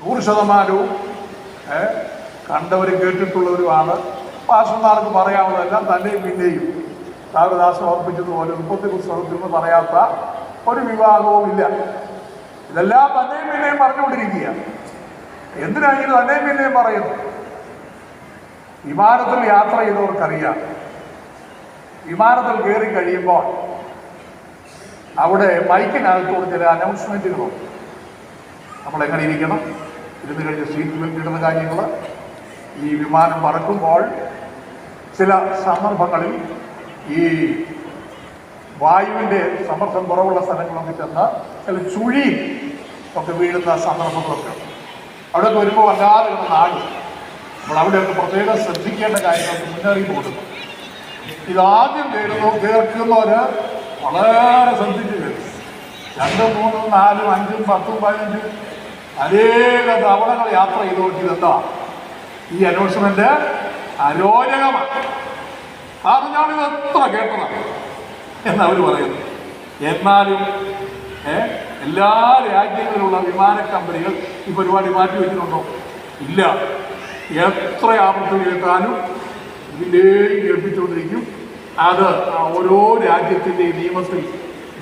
100% കണ്ടവരും കേട്ടിട്ടുള്ളവരുമാണ്. പാസ്റ്റർമാർക്ക് പറയാവുന്നതെല്ലാം തന്നെയും പിന്നെയും ദാവദാസൻ ഓർപ്പിച്ചതുപോലെ ഉൽപ്പത്തി പുസ്തകത്തിൽ നിന്ന് പറയാത്ത ഒരു വിഭാഗവും ഇല്ല. ഇതെല്ലാം തന്നെയും പിന്നെയും പറഞ്ഞുകൊണ്ടിരിക്കുക. എന്തിനാണ് തന്നെയും പിന്നെയും പറയുന്നു? വിമാനത്തിൽ യാത്ര ചെയ്തവർക്കറിയാം, വിമാനത്തിൽ കയറി കഴിയുമ്പോൾ അവിടെ മൈക്കിനകത്തോട് ചില അനൗൺസ്മെൻറ്റുകളുണ്ട്. നമ്മളെങ്ങനെ ഇരിക്കണം, ഇരുന്ന് കഴിഞ്ഞ് സീറ്റ് ബെൽറ്റ് ഇടുന്ന കാര്യങ്ങൾ, ഈ വിമാനം പറക്കുമ്പോൾ ചില സന്ദർഭങ്ങളിൽ ഈ വായുവിൻ്റെ സമ്മർദ്ദം കുറവുള്ള സ്ഥലങ്ങളൊക്കെ ചെന്ന് ചില ചുഴിയിൽ ഒക്കെ വീഴുന്ന സന്ദർഭങ്ങളൊക്കെ അവിടെയൊക്കെ വരുമ്പോൾ വല്ലാതെ നാട് നമ്മൾ അവിടെയൊക്കെ പ്രത്യേകം ശ്രദ്ധിക്കേണ്ട കാര്യങ്ങൾക്ക് മുന്നറിയിപ്പ് കൊടുക്കും. ഇതാദ്യം കേൾക്കുന്നവർ വളരെ ശ്രദ്ധിച്ച് കേൾക്കും. 2, 3, 4, 5, 10, 15 അനേക തവണകൾ യാത്ര ചെയ്തുകൊണ്ടിരുന്ന ഈ അനൗൺസ്മെന്റ് അരോചകമാണ്. കാരണം ഞാനിത് എത്ര കേട്ടതാണ് എന്നവർ പറയുന്നു. എന്നാലും എല്ലാ രാജ്യങ്ങളിലുള്ള വിമാന കമ്പനികൾ ഈ പരിപാടി മാറ്റി വെച്ചിട്ടുണ്ടോ? ഇല്ല. എത്ര ആപത്ത് കേട്ടാലും ഇതിൻ്റെയും കേൾപ്പിച്ചുകൊണ്ടിരിക്കും. അത് ഓരോ രാജ്യത്തിൻ്റെയും നിയമത്തിൽ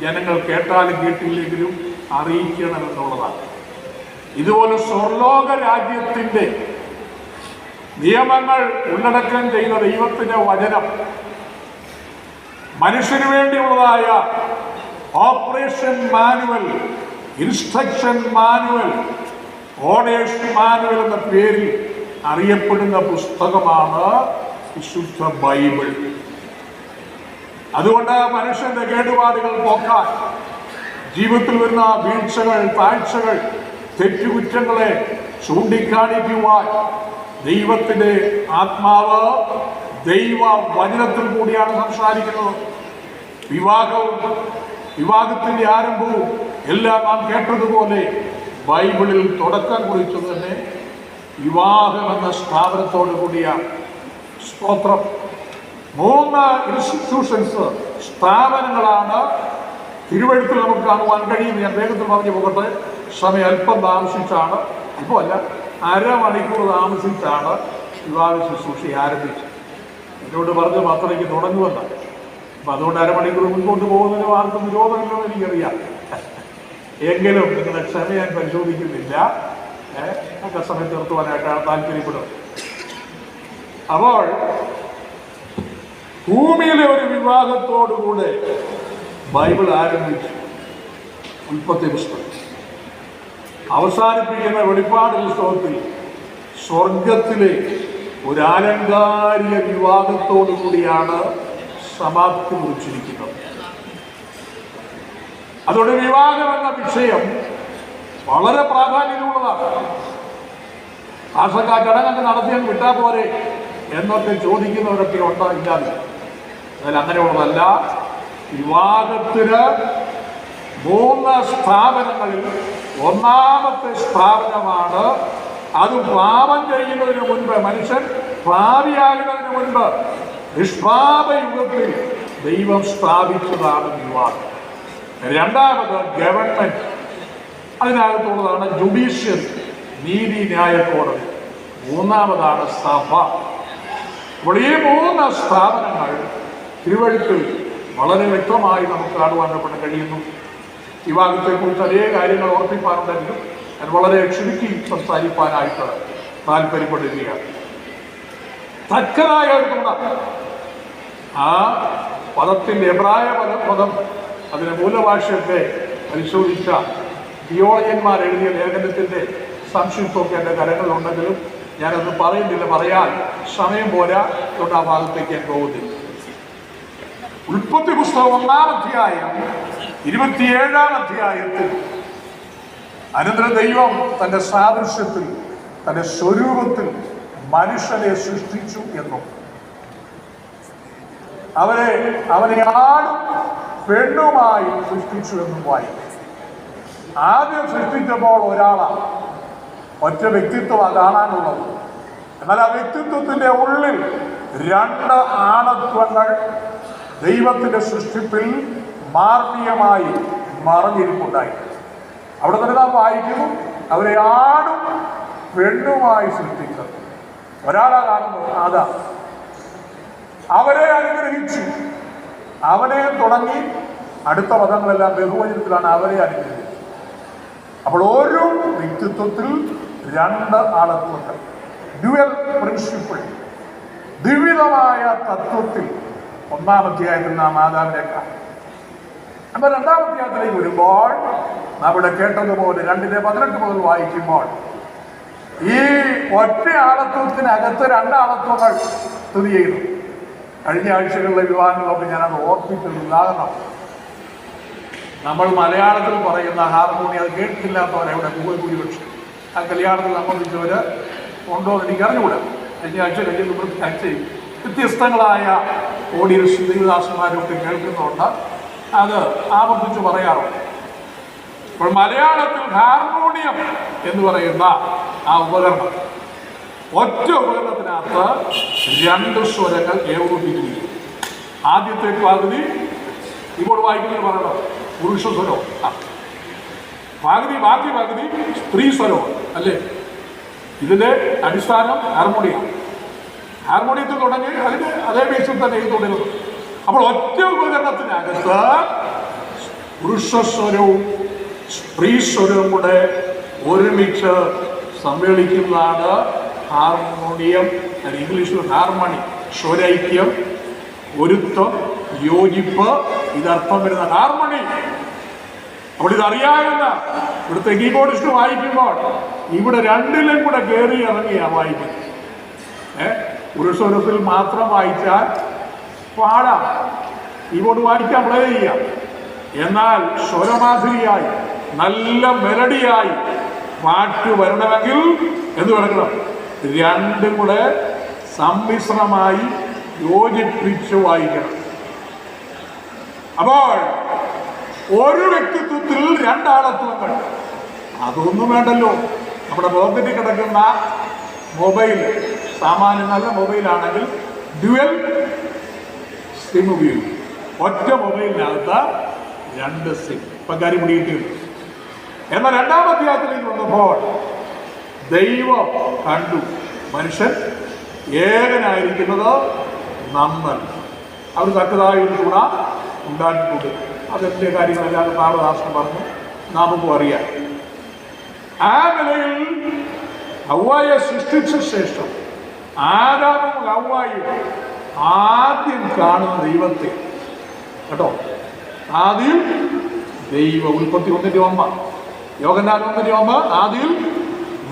ജനങ്ങൾ കേട്ടാലും കേട്ടില്ലെങ്കിലും അറിയിക്കണമെന്നുള്ളതാണ്. ഇതുപോലെ സ്വർലോക രാജ്യത്തിൻ്റെ നിയമങ്ങൾ ഉള്ളടക്കം ചെയ്ത ദൈവത്തിൻ്റെ വചനം മനുഷ്യന് വേണ്ടിയുള്ളതായ operation manual, instruction manual, orders manual എന്ന പേരിൽ അറിയപ്പെടുന്ന പുസ്തകമാണ് വിശുദ്ധ ബൈബിൾ. അതുകൊണ്ട് മനുഷ്യന്റെ കേടുപാടുകൾ പോക്കാൻ, ജീവിതത്തിൽ വരുന്ന വീഴ്ചകൾ, താഴ്ചകൾ, തെറ്റുകുറ്റങ്ങളെ ചൂണ്ടിക്കാണിക്കുവാൻ ദൈവത്തിൻ്റെ ആത്മാവ് ദൈവ വചനത്തിൽ കൂടിയാണ് സംസാരിക്കുന്നത്. വിവാഹത്തിൻ്റെ ആരംഭവും എല്ലാം നാം കേട്ടതുപോലെ ബൈബിളിൽ തുടക്കം കുറിച്ചത് തന്നെ വിവാഹം എന്ന സ്ഥാപനത്തോടു കൂടിയാണ്. സ്തോത്രം. 3 ഇൻസ്റ്റിറ്റ്യൂഷൻസ്, സ്ഥാപനങ്ങളാണ് തിരുവഴുത്തിൽ നമുക്ക് കാണുവാൻ കഴിയുന്നത്. ഞാൻ വേഗത്തിൽ പറഞ്ഞു പോകട്ടെ, സമയം അല്പം താമസിച്ചാണ്, ഇപ്പോൾ അല്ല, അരമണിക്കൂർ താമസിച്ചാണ് വിവാഹ ശുശ്രൂഷ ആരംഭിച്ചത്. എന്നോട് പറഞ്ഞ് 10:30 തുടങ്ങുമെന്നാണ്. അപ്പം അതുകൊണ്ട് അരമണിക്കൂർ മുൻപോട്ട് പോകുന്നതിന് ആർക്കും നിരോധനമില്ലെന്ന് എനിക്കറിയാം. എങ്കിലും നിങ്ങളുടെ ക്ഷമ ഞാൻ പരിശോധിക്കുന്നില്ല. ഒക്കെ സമയം തീർത്തുവാനായിട്ടാണ് താല്പര്യപ്പെടുന്നത്. അപ്പോൾ ഭൂമിയിലെ ഒരു വിവാഹത്തോടുകൂടെ ബൈബിൾ ആരംഭിച്ചു. ഉൽപ്പത്തി പുസ്തകം അവസാനിപ്പിക്കുന്ന വെളിപ്പാട് പുസ്തകത്തിൽ സ്വർഗത്തിലെ ഒരു ആലങ്കാരിക വിവാഹത്തോടു കൂടിയാണ് സമാപ്തി കുറിച്ചിരിക്കുന്നത്. അതോടെ വിവാഹം എന്ന വിഷയം വളരെ പ്രാധാന്യമുള്ളതാണ്. ആശങ്ക ചടങ്ങൊക്കെ നടത്തിയാൽ വിട്ടാൽ പോരെ എന്നൊക്കെ ചോദിക്കുന്നവരൊക്കെ ഉണ്ട്. ഇല്ലാതെ അതിൽ അങ്ങനെയുള്ളതല്ല. വിവാഹത്തിന് 3 സ്ഥാപനങ്ങളിൽ ഒന്നാമത്തെ സ്ഥാപനമാണ്. അത് പാപം ചെയ്യുന്നതിന് മുൻപ്, മനുഷ്യൻ പാപിയാകുന്നതിന് മുൻപ് നിഷ്പാപയുഗത്തിൽ ദൈവം സ്ഥാപിച്ചതാണ് വിവാഹം. രണ്ടാമത് ഗവൺമെന്റ്, അതിനകത്തുള്ളതാണ് ജുഡീഷ്യൽ, നീതിന്യായ കോടതി. മൂന്നാമതാണ് സഭ. അപ്പോൾ ഈ 3 സ്ഥാപനങ്ങൾ തിരുവഴുത്തിൽ വളരെ വ്യക്തമായി നമുക്ക് കാണുവാൻ കഴിയുന്നു. വിവാഹത്തെക്കുറിച്ച് അതേ കാര്യങ്ങൾ ഓർമ്മിപ്പാനുണ്ടെങ്കിലും ഞാൻ വളരെ ചുരുക്കി സംസാരിക്കാനായിട്ട് താല്പര്യപ്പെടുകയാണ്. തക്കതായ ഒരു തുണ, ആ പദത്തിൻ്റെ എബ്രായ പദം, അതിൻ്റെ മൂലഭാഷയൊക്കെ പരിശോധിച്ച തിയോളജന്മാർ എഴുതിയ ലേഖനത്തിൻ്റെ സംക്ഷിപ്തമൊക്കെ എൻ്റെ കരങ്ങളിലുണ്ടെങ്കിലും ഞാനത് പറയുന്നില്ല, പറയാൻ സമയം പോരാ. അതുകൊണ്ട് ആ ഭാഗത്തേക്ക് ഞാൻ പോകുന്നില്ല. ഉൽപ്പത്തി പുസ്തകം 1-ാം അധ്യായം 27-ാം അധ്യായത്തിൽ അനന്തരം ദൈവം തൻ്റെ സാദൃശ്യത്തിൽ, തൻ്റെ സ്വരൂപത്തിൽ മനുഷ്യനെ സൃഷ്ടിച്ചു എന്നും അവനെ ആണും പെണ്ണുമായി സൃഷ്ടിച്ചു എന്നും വായിക്കും. ആദ്യം സൃഷ്ടിച്ചപ്പോൾ ഒരാളാണ്, ഒറ്റ വ്യക്തിത്വമാണ് കാണാനുള്ളത്. എന്നാൽ ആ വ്യക്തിത്വത്തിൻ്റെ ഉള്ളിൽ 2 ആണത്വങ്ങൾ ദൈവത്തിൻ്റെ സൃഷ്ടിപ്പിൽ മാർഗീയമായി മറഞ്ഞിരിപ്പുണ്ടായി. അവിടെ തന്നെ നാം വായിക്കുന്നു, അവരെ ആണും പെണ്ണുമായി സൃഷ്ടിച്ചത്. ഒരാളെ കാണുന്നത് അതാ. അവരെ അനുഗ്രഹിച്ചു. അവനെ തുടങ്ങി അടുത്ത പദങ്ങളെല്ലാം ബഹുവചനത്തിലാണ് അവരെ അനുഗ്രഹിച്ചത്. അപ്പോൾ ഓരോ വ്യക്തിത്വത്തിൽ രണ്ട് ആളത്വങ്ങൾ, ഡ്യുവൽ പ്രിൻസിപ്പിൾ, ദ്വിവിധമായ തത്വത്തിൽ ഒന്നാം അധ്യായത്തിൽ നാം ആദാമിനെ കാണും. അപ്പൊ രണ്ടാം അധ്യായത്തിലേക്ക് വരുമ്പോൾ നമ്മുടെ കേട്ടതുപോലെ 2:18 മുതൽ വായിക്കുമ്പോൾ ഈ ഒറ്റ ആളത്വത്തിനകത്ത് രണ്ടാളത്വങ്ങൾ സ്ഥിതി ചെയ്യുന്നു. കഴിഞ്ഞ ആഴ്ചകളിലെ വിവാഹങ്ങളൊക്കെ ഞാനത് ഓർപ്പിച്ചിട്ടുണ്ട്. ഉദാഹരണം, നമ്മൾ മലയാളത്തിൽ പറയുന്ന ഹാർമോണി അത് കേട്ടില്ലാത്തവരവിടെ ഭൂരിപക്ഷം ആ കല്യാണത്തിൽ സംബന്ധിച്ചവർ ഉണ്ടോ എന്ന് എനിക്ക് അറിഞ്ഞുകൂടാ. കഴിഞ്ഞ ആഴ്ച ആഴ്ചയിൽ വ്യത്യസ്തങ്ങളായ ഓഡിയൻസ് ദേവദാസന്മാരൊക്കെ കേൾക്കുന്നുണ്ട്. അത് ആവർത്തിച്ച് പറയാറുണ്ട്. ഇപ്പോൾ മലയാളത്തിൽ ഹാർമോണിയം എന്ന് പറയുന്ന ആ ഉപകരണം, ഒറ്റ ഉപകരണത്തിനകത്ത് രണ്ട് സ്വരങ്ങൾ ഏകോപിപ്പിച്ചിരിക്കുന്നു. ആദ്യത്തെ പകുതി ഇപ്പോൾ വായിക്കുന്നത് പറയണം പുരുഷ സ്വരവും, ബാക്കി പകുതി സ്ത്രീ സ്വരവും അല്ലേ. ഇതിന്റെ അടിസ്ഥാനം ഹാർമോണിയം. ഹാർമോണിയത്തിൽ തുടങ്ങി അതിന് അതേ ബേസിൽ തന്നെ തുടരുന്നു. അപ്പോൾ ഒറ്റ ഉപകരണത്തിനകത്ത് പുരുഷസ്വരവും സ്ത്രീസ്വരവും കൂടെ ഒരുമിച്ച് സമ്മേളിക്കുന്നതാണ് ഹാർമോണിയം. ഇംഗ്ലീഷിൽ ഹാർമണി, സ്വരൈക്യം, ഒരുത്വം, യോജിപ്പ്, ഇതർത്ഥം വരുന്ന ഹാർമണി. അപ്പോൾ ഇതറിയാവുന്ന ഇവിടുത്തെ കീബോർഡിസ്റ്റ് വായിക്കുമ്പോൾ ഇവിടെ രണ്ടിലും കൂടെ കയറി ഇറങ്ങിയാണ് വായിക്കുന്നത്. പുരുഷസ്വരത്തിൽ മാത്രം വായിച്ചാൽ പാടാം, കീബോർഡ് വായിക്കാൻ പ്ലേ ചെയ്യാം. എന്നാൽ സ്വരമാധുരിയായി നല്ല മെലഡിയായി പാട്ട് വരണമെങ്കിൽ എന്ത് വരണം? രണ്ടും കൂടെ സമ്മിശ്രമായി യോജിപ്പിച്ച് വായിക്കണം. അപ്പോൾ ഒരു വ്യക്തിത്വത്തിൽ രണ്ടാളത്വങ്ങൾ, അതൊന്നും വേണ്ടല്ലോ. നമ്മുടെ പോക്കറ്റിൽ കിടക്കുന്ന മൊബൈൽ, സാമാന്യം നല്ല മൊബൈലാണെങ്കിൽ ഡ്യുവൽ സിം ഉപയോഗിക്കും. ഒറ്റ മൊബൈലിനകത്ത് രണ്ട് സിം. ഇപ്പം കാര്യം പിടികിട്ടിയുണ്ട്. എന്നാൽ രണ്ടാം അധ്യായത്തിലേക്ക് വന്നപ്പോൾ ദൈവം കണ്ടു മനുഷ്യൻ ഏകനായിരിക്കുന്നത് നന്നല്ല, അവർ തക്കതായ ഒരു തുണ ഉണ്ടാക്കിക്കൊണ്ട്. അതെന്റെ കാര്യങ്ങളെല്ലാം താളദാസൻ പറഞ്ഞു, നമുക്കും അറിയാം. ആ നിലയിൽ ഹവ്വായെ സൃഷ്ടിച്ച ശേഷം ആദാമും ഹവ്വായും ആദ്യം കാണുന്ന ദൈവത്തെ കേട്ടോ. ആദ്യം ദൈവ ഉൽപ്പത്തി 1:9, യോഹന്നാൻ 1:9, ആദ്യം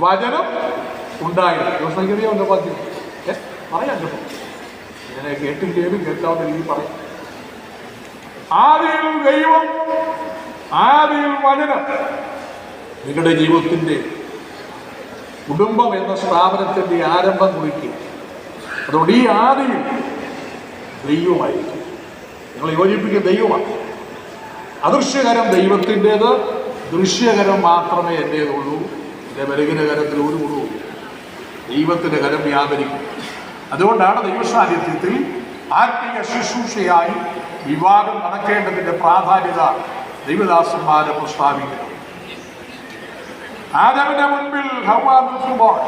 വചനം ഉണ്ടായിരുന്നു. ദിവസംഗതിയോ പദ്യം പറയാൻ കേട്ടോ, ഇങ്ങനെ കേട്ടില്ലേലും കേൾക്കാവുന്ന രീതി പറയാം. ആദ്യം ദൈവം, ആദ്യം വചനം. നിങ്ങളുടെ ജീവിതത്തിൻ്റെ കുടുംബം എന്ന സ്ഥാപനത്തിൻ്റെ ആരംഭം കുറിക്കുക. അതുകൊണ്ട് ഈ ആദ്യം ദൈവമായിരിക്കും. നിങ്ങളെ യോജിപ്പിക്കുന്ന ദൈവമാണ്. അദൃശ്യകരം ദൈവത്തിൻ്റേത്, ദൃശ്യകരം മാത്രമേ എൻ്റേതുള്ളൂ. എൻ്റെ ബലഹീന കരത്തിൽ ഒരു ഗുണവും. ദൈവത്തിൻ്റെ കരം വ്യാപരിക്കും. അതുകൊണ്ടാണ് ദൈവസാന്നിധ്യത്തിൽ ആത്മീയ ശുശ്രൂഷയായി വിവാഹം നടക്കേണ്ടതിൻ്റെ പ്രാധാന്യത ദൈവദാസന്മാരെ പ്രസ്താവിക്കുന്നു. ആദാമിന്റെ മുൻപിൽ ഹവ്വ നിൽക്കുമ്പോൾ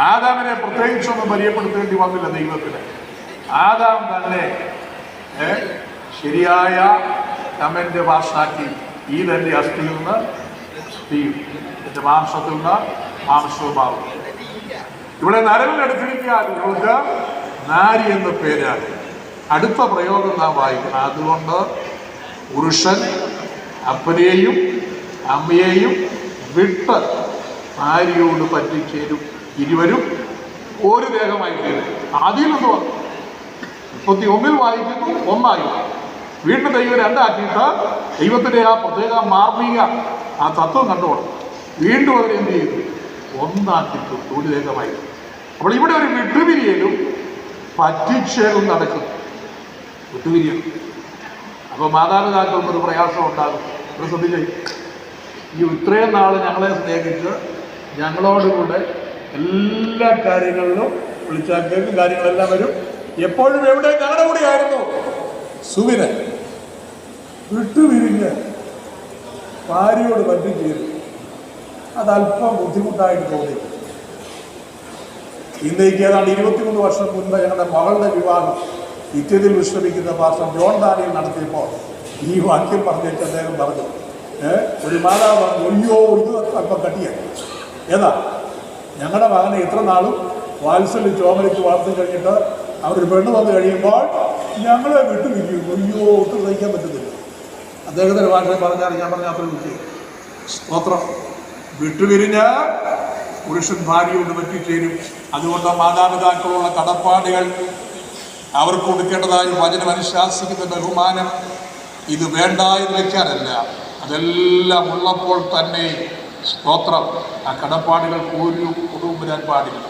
ആദാമിനെ പ്രത്യേകിച്ചൊന്നും പരിചയപ്പെടുത്തേണ്ടി വന്നില്ല ദൈവത്തിന്. ആദാം തന്നെ ശരിയായ കമന്റ് പാസ്സാക്കി, ഈ തന്റെ അസ്ഥിയിൽ നിന്ന് അസ്ഥിയും എന്റെ മാംസത്തിൽ നിന്ന് മാംസവുമാവും. ഇവിടെ നരലിനടുത്തിരിക്കാൻ നിങ്ങൾക്ക് നാരി എന്ന പേരാണ്. അടുത്ത പ്രയോഗം നാം വായിക്കണം. അതുകൊണ്ട് പുരുഷൻ അപ്പനെയും അമ്മയെയും വിട്ട് ഭാര്യയോട് പറ്റിച്ചേരും, ഇരുവരും ഒരു ദേഹമായി തീരും. ആദ്യം എന്ന് പറഞ്ഞു 31 വായിക്കുന്നു, ഒന്നായി. വീണ്ടും ദൈവം രണ്ടാക്കിയിട്ട് ദൈവത്തിൻ്റെ ആ പ്രത്യേക മാർമിക ആ തത്വം കണ്ടുകൊണ്ട് വീണ്ടും അതിനെ എന്ത് ചെയ്തു? ഒന്നാക്കിയിട്ടു, ഒരു ദേഹമായി. അപ്പോൾ ഇവിടെ ഒരു വിട്ടുപിരിയലും പറ്റിച്ചേരും നടക്കുന്നു. വിട്ടുപിരിയൽ. അപ്പോൾ മാതാപിതാക്കൾക്കൊരു പ്രയാസം ഉണ്ടാകും. ഒരു ശ്രദ്ധിച്ചേ, ഈ ഇത്രയും നാൾ ഞങ്ങളെ സ്നേഹിച്ച് ഞങ്ങളോടുകൂടെ എല്ലാ കാര്യങ്ങളിലും വിളിച്ചാൽ കേൾക്കും, കാര്യങ്ങളെല്ലാം വരും. എപ്പോഴും എവിടെ ഞങ്ങളുടെ കൂടെയായിരുന്നു. സുവിനെ വിട്ടുപിരിഞ്ഞ് ഭാര്യയോട് പറ്റിച്ചേരും. അതല്പം ബുദ്ധിമുട്ടായിട്ട് തോന്നി. ഇന്നേക്ക് ഏതാണ്ട് 23 വർഷം മുൻപ് ഞങ്ങളുടെ മകളുടെ വിവാഹം ഇത്യതിൽ വിശ്രമിക്കുന്ന പാസ്റ്റർ ജോൺ ഡാനിയൽ നടത്തിയപ്പോൾ ഈ വാക്യം പറഞ്ഞിട്ട് അദ്ദേഹം പറഞ്ഞു, ഒരു മാതാവ് പറഞ്ഞു, അയ്യോ ഇത് അല്പം കട്ടിയായി. ഏതാ ഞങ്ങളുടെ മകനെ ഇത്ര നാളും വാത്സല്യം ചോമലിച്ച് വളർത്തി കഴിഞ്ഞിട്ട് അവരൊരു പെണ്ണ് വന്നു കഴിയുമ്പോൾ ഞങ്ങളെ വിട്ടുപിരിക്കുന്നു, അയ്യോ ഒട്ടും സഹിക്കാൻ പറ്റുന്നില്ല. അദ്ദേഹത്തിൻ്റെ ഭാഷയിൽ പറഞ്ഞാൽ ഞാൻ പറഞ്ഞ അത്ര വിഷയം. സ്തോത്രം. വിട്ടുപിരിഞ്ഞ് പുരുഷൻ ഭാര്യയോട് പറ്റിച്ചേരും. അതുകൊണ്ട് മാതാപിതാക്കളുള്ള കടപ്പാടുകൾ, അവർക്ക് കൊടുക്കേണ്ടതായ വചനം അനുശാസിക്കുന്ന ബഹുമാനം, ഇത് വേണ്ട എന്ന് വെക്കാനല്ല, അതെല്ലാം ഉള്ളപ്പോൾ തന്നെ സ്തോത്രം ആ കടപ്പാടുകൾ ഒരു കുറവും വരാൻ പാടില്ല.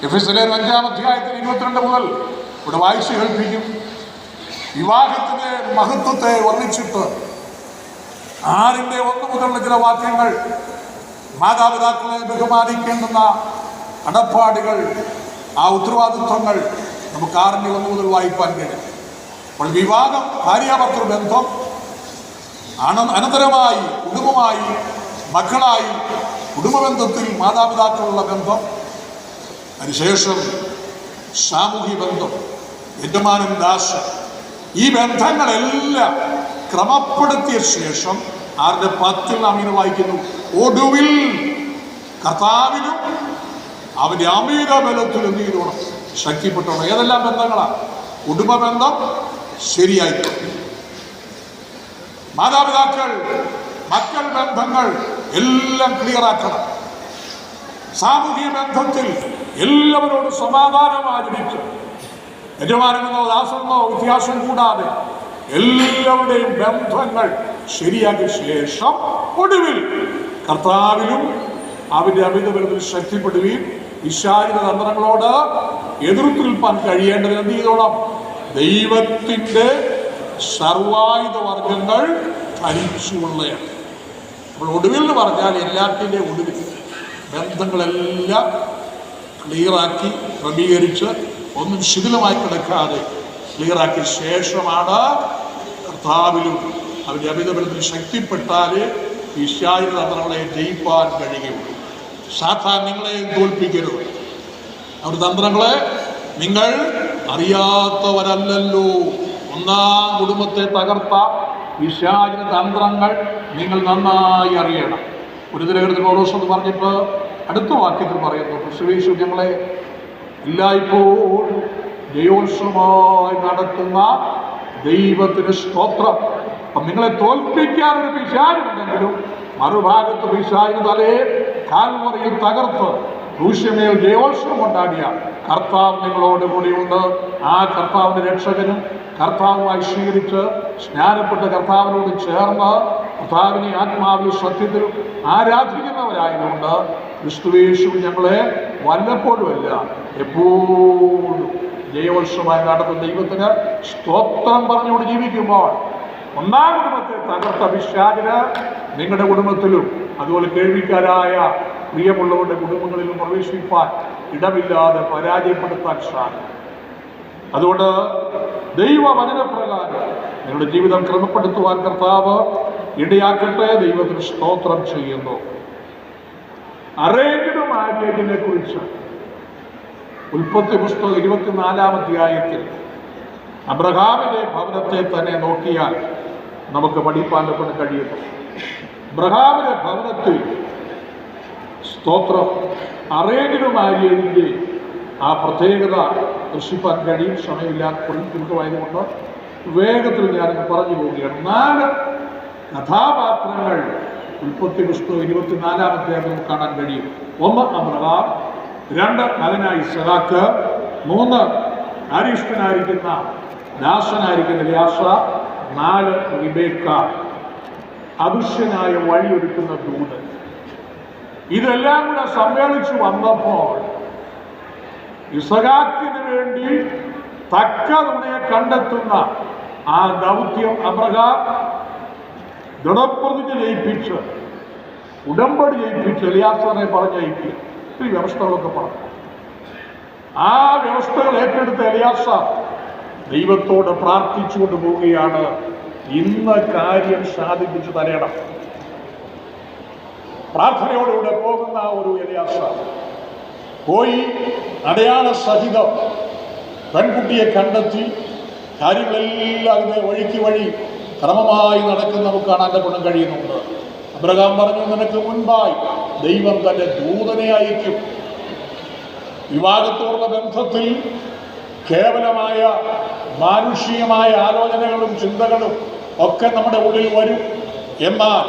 എഫെസ്യർ 5-ാം അധ്യായത്തിൽ 22 മുതൽ ഇവിടെ വായിച്ചു കേൾപ്പിക്കും. വിവാഹത്തിന്റെ മഹത്വത്തെ വർണ്ണിച്ചിട്ട് 6-ന്റെ 1 മുതലുള്ള ചില വാക്യങ്ങൾ, മാതാപിതാക്കളെ ബഹുമാനിക്കേണ്ടുന്ന കടപ്പാടുകൾ, ആ ഉത്തരവാദിത്വങ്ങൾ നമുക്ക് 6-ന്റെ 1 മുതൽ വായിപ്പാൻ കഴിയും. അപ്പോൾ വിവാഹം, ഭാര്യാഭർത്തൃ ബന്ധം, അനന്തരമായി കുടുംബമായി, മക്കളായി, കുടുംബബന്ധത്തിൽ മാതാപിതാക്കളുള്ള ബന്ധം, അതിനുശേഷം സാമൂഹ്യ ബന്ധം, യജമാനൻ ദാസൻ, ഈ ബന്ധങ്ങളെല്ലാം ക്രമപ്പെടുത്തിയ ശേഷം 6-10 നാം ഇങ്ങനെ വായിക്കുന്നു, ഒടുവിൽ കർത്താവിനും അവന്റെ അമിത ബലത്തിൽ എന്ത് ചെയ്തോണം, ശക്തിപ്പെട്ടോണം. ഏതെല്ലാം ബന്ധങ്ങളാണ്? കുടുംബ ബന്ധം ശരിയായി, മാതാപിതാക്കൾ മക്കൾ ബന്ധങ്ങൾ എല്ലാം ക്ലിയർ ആക്കണം. സാമൂഹിക ബന്ധത്തിൽ എല്ലാവരോടും സമാധാനം ആചരിച്ച്, യജമാനെന്നോ ദാസനെന്നോ വ്യത്യാസം കൂടാതെ എല്ലാവരുടെയും ബന്ധങ്ങൾ ശരിയാക്കിയ ശേഷം ഒടുവിൽ കർത്താവിലും അവന്റെ അമിത ബലത്തിൽ ശക്തിപ്പെടുകയും പിശാചിന്റെ തന്ത്രങ്ങളോട് എതിർത്ത് നിൽപ്പാൻ കഴിയേണ്ടത് എന്ത് ചെയ്തോണം? ദൈവത്തിന്റെ സർവായുധ വർഗങ്ങൾ ധരിച്ചുകൊള്ളയാണ്. അപ്പോൾ ഒടുവിൽ എന്ന് പറഞ്ഞാൽ എല്ലാത്തിൻ്റെ ഒടുവിൽ ബന്ധങ്ങളെല്ലാം ക്ലിയറാക്കി ക്രമീകരിച്ച് ഒന്നും ശിഥിലമായി കിടക്കാതെ ക്ലിയറാക്കിയ ശേഷമാണ് കർത്താവിലും അവരുടെ അമിതബലത്തിൽ ശക്തിപ്പെട്ടാലേ പിശാചിന്റെ തന്ത്രങ്ങളെ ജയിപ്പാൻ കഴിയുകയുള്ളൂ. സാത്താൻ നിങ്ങളെ തോൽപ്പിക്കരുത്. അവരുടെ തന്ത്രങ്ങളെ നിങ്ങൾ അറിയാത്തവരല്ലല്ലോ. ഒന്നാം കുടുംബത്തെ തകർത്ത പിശാചിന്റെ തന്ത്രങ്ങൾ നിങ്ങൾ നന്നായി അറിയണം. ഒരു ദിനകരത്തിൽ പൗലോസ് എന്ന് പറഞ്ഞിട്ട് അടുത്ത വാക്യത്തിൽ പറയുന്നു, ക്രിസ്തുയേശു ഞങ്ങളെ എല്ലായ്പ്പോഴും ജയോത്സവമായി നടത്തുന്ന ദൈവത്തിന് സ്തോത്രം. അപ്പം നിങ്ങളെ തോൽപ്പിക്കാൻ ഒരു പിശാചുണ്ടെങ്കിലും മറുഭാഗത്ത് പിശാചിന് തലയെ കാൽവറിയിൽ തകർത്ത് ക്രൂശിന്മേൽ ജയോത്സവം കൊണ്ടാടിയ കർത്താവ് നിങ്ങളോട് കൂടിയുണ്ട്. ആ കർത്താവിന്റെ രക്ഷകനും കർത്താവുമായി സ്വീകരിച്ച് സ്നാനപ്പെട്ട കർത്താവിനോട് ചേർന്ന് കർത്താവിനെ ആത്മാവിൽ സത്യത്തിലും ആരാധിക്കുന്നവരായതുകൊണ്ട് ക്രിസ്തുയേശു ഞങ്ങളെ വല്ലപ്പോഴുമല്ല എപ്പോഴും ജയോത്സവമായി നടത്തുന്ന ദൈവത്തിന് സ്തോത്രം പറഞ്ഞുകൊണ്ട് ജീവിക്കുമ്പോൾ ഒന്നാം കുടുംബത്തെ തകർത്ത പിശാചിന് നിങ്ങളുടെ കുടുംബത്തിലും അതുപോലെ കേൾവിക്കാരായ പ്രിയമുള്ളവരുടെ കുടുംബങ്ങളിലും പ്രവേശിപ്പാൻ ഇടമില്ലാതെ പരാജയപ്പെടുത്താൻ സാധിക്കും. അതുകൊണ്ട് ദൈവവചനപ്രകാരം നിങ്ങളുടെ ജീവിതം ക്രമപ്പെടുത്തുവാൻ കർത്താവ് ഇടയാക്കട്ടെ. ദൈവത്തിന് സ്തോത്രം ചെയ്യുന്നു. അറേഞ്ച്ഡ് മാര്യേജിനെ കുറിച്ച് ഉൽപ്പത്തി പുസ്തകം 24-ാം അധ്യായത്തിൽ അബ്രഹാമിന്റെ ഭവനത്തെ തന്നെ നോക്കിയാൽ നമുക്ക് പഠിപ്പാൻ കൊണ്ട് കഴിയുന്നു. അബ്രഹാമിന്റെ ഭവനത്തിൽ സ്തോത്രം അറേഞ്ച്ഡ് മാര്യേജിന്റെ ആ പ്രത്യേകത ദർശിപ്പാൻ കഴിയും. സമയമില്ലാത്ത ചുരുക്കമായതുകൊണ്ട് വേഗത്തിൽ ഞാനങ്ങ് പറഞ്ഞു പോവുകയാണ്. 4 കഥാപാത്രങ്ങൾ ഉൽപ്പത്തി പുസ്തകം 24-ാം അധ്യായത്തിൽ കാണാൻ കഴിയും. 1 അബ്രഹാം, 2 മകനായ ഇസ്ഹാക്ക്, 3 അരിഷ്ടനായിരിക്കുന്ന ദാസനായിരിക്കുന്ന എലിയാസ, 4 റിബേക്ക, അദൃശ്യനായ വഴിയൊരുക്കുന്ന ദൂതൻ. ഇതെല്ലാം കൂടെ സമ്മേളിച്ചു വന്നപ്പോൾ ഇസ്ഹാക്കിന് വേണ്ടി തക്ക തുണയെ കണ്ടെത്തുന്ന ആ ദൗത്യം അബ്രഹാം ദൃഢപ്രതിജ്ഞ ജയിപ്പിച്ച് ഉടമ്പടി ജയിപ്പിച്ച് എലിയാസറിനെ പറഞ്ഞയക്കുക. ഈ വ്യവസ്ഥകളൊക്കെ പറഞ്ഞു. ആ വ്യവസ്ഥകൾ ഏറ്റെടുത്ത എലിയാസർ ദൈവത്തോട് പ്രാർത്ഥിച്ചുകൊണ്ട് പോവുകയാണ്, ഇന്ന് കാര്യം സാധിപ്പിച്ചു തരണം. പ്രാർത്ഥനയോടുകൂടെ പോകുന്ന ഒരു എലിയാസാർ പോയി അടയാള സഹിതം പെൺകുട്ടിയെ കണ്ടെത്തി കാര്യങ്ങളെല്ലാം അതിനെ വഴിക്ക് വഴി ക്രമമായി നടക്കുന്ന നമുക്ക് കാണാൻ ഗുണം കഴിയുന്നുണ്ട്. അബ്രഹാം പറഞ്ഞു, നിനക്ക് മുൻപായി ദൈവം തന്റെ ദൂതനെ അയക്കും. വിവാഹത്തോടുള്ള ബന്ധത്തിൽ കേവലമായ മാനുഷികമായ ആലോചനകളും ചിന്തകളും ഒക്കെ നമ്മുടെ ഉള്ളിൽ വരും. എന്നാൽ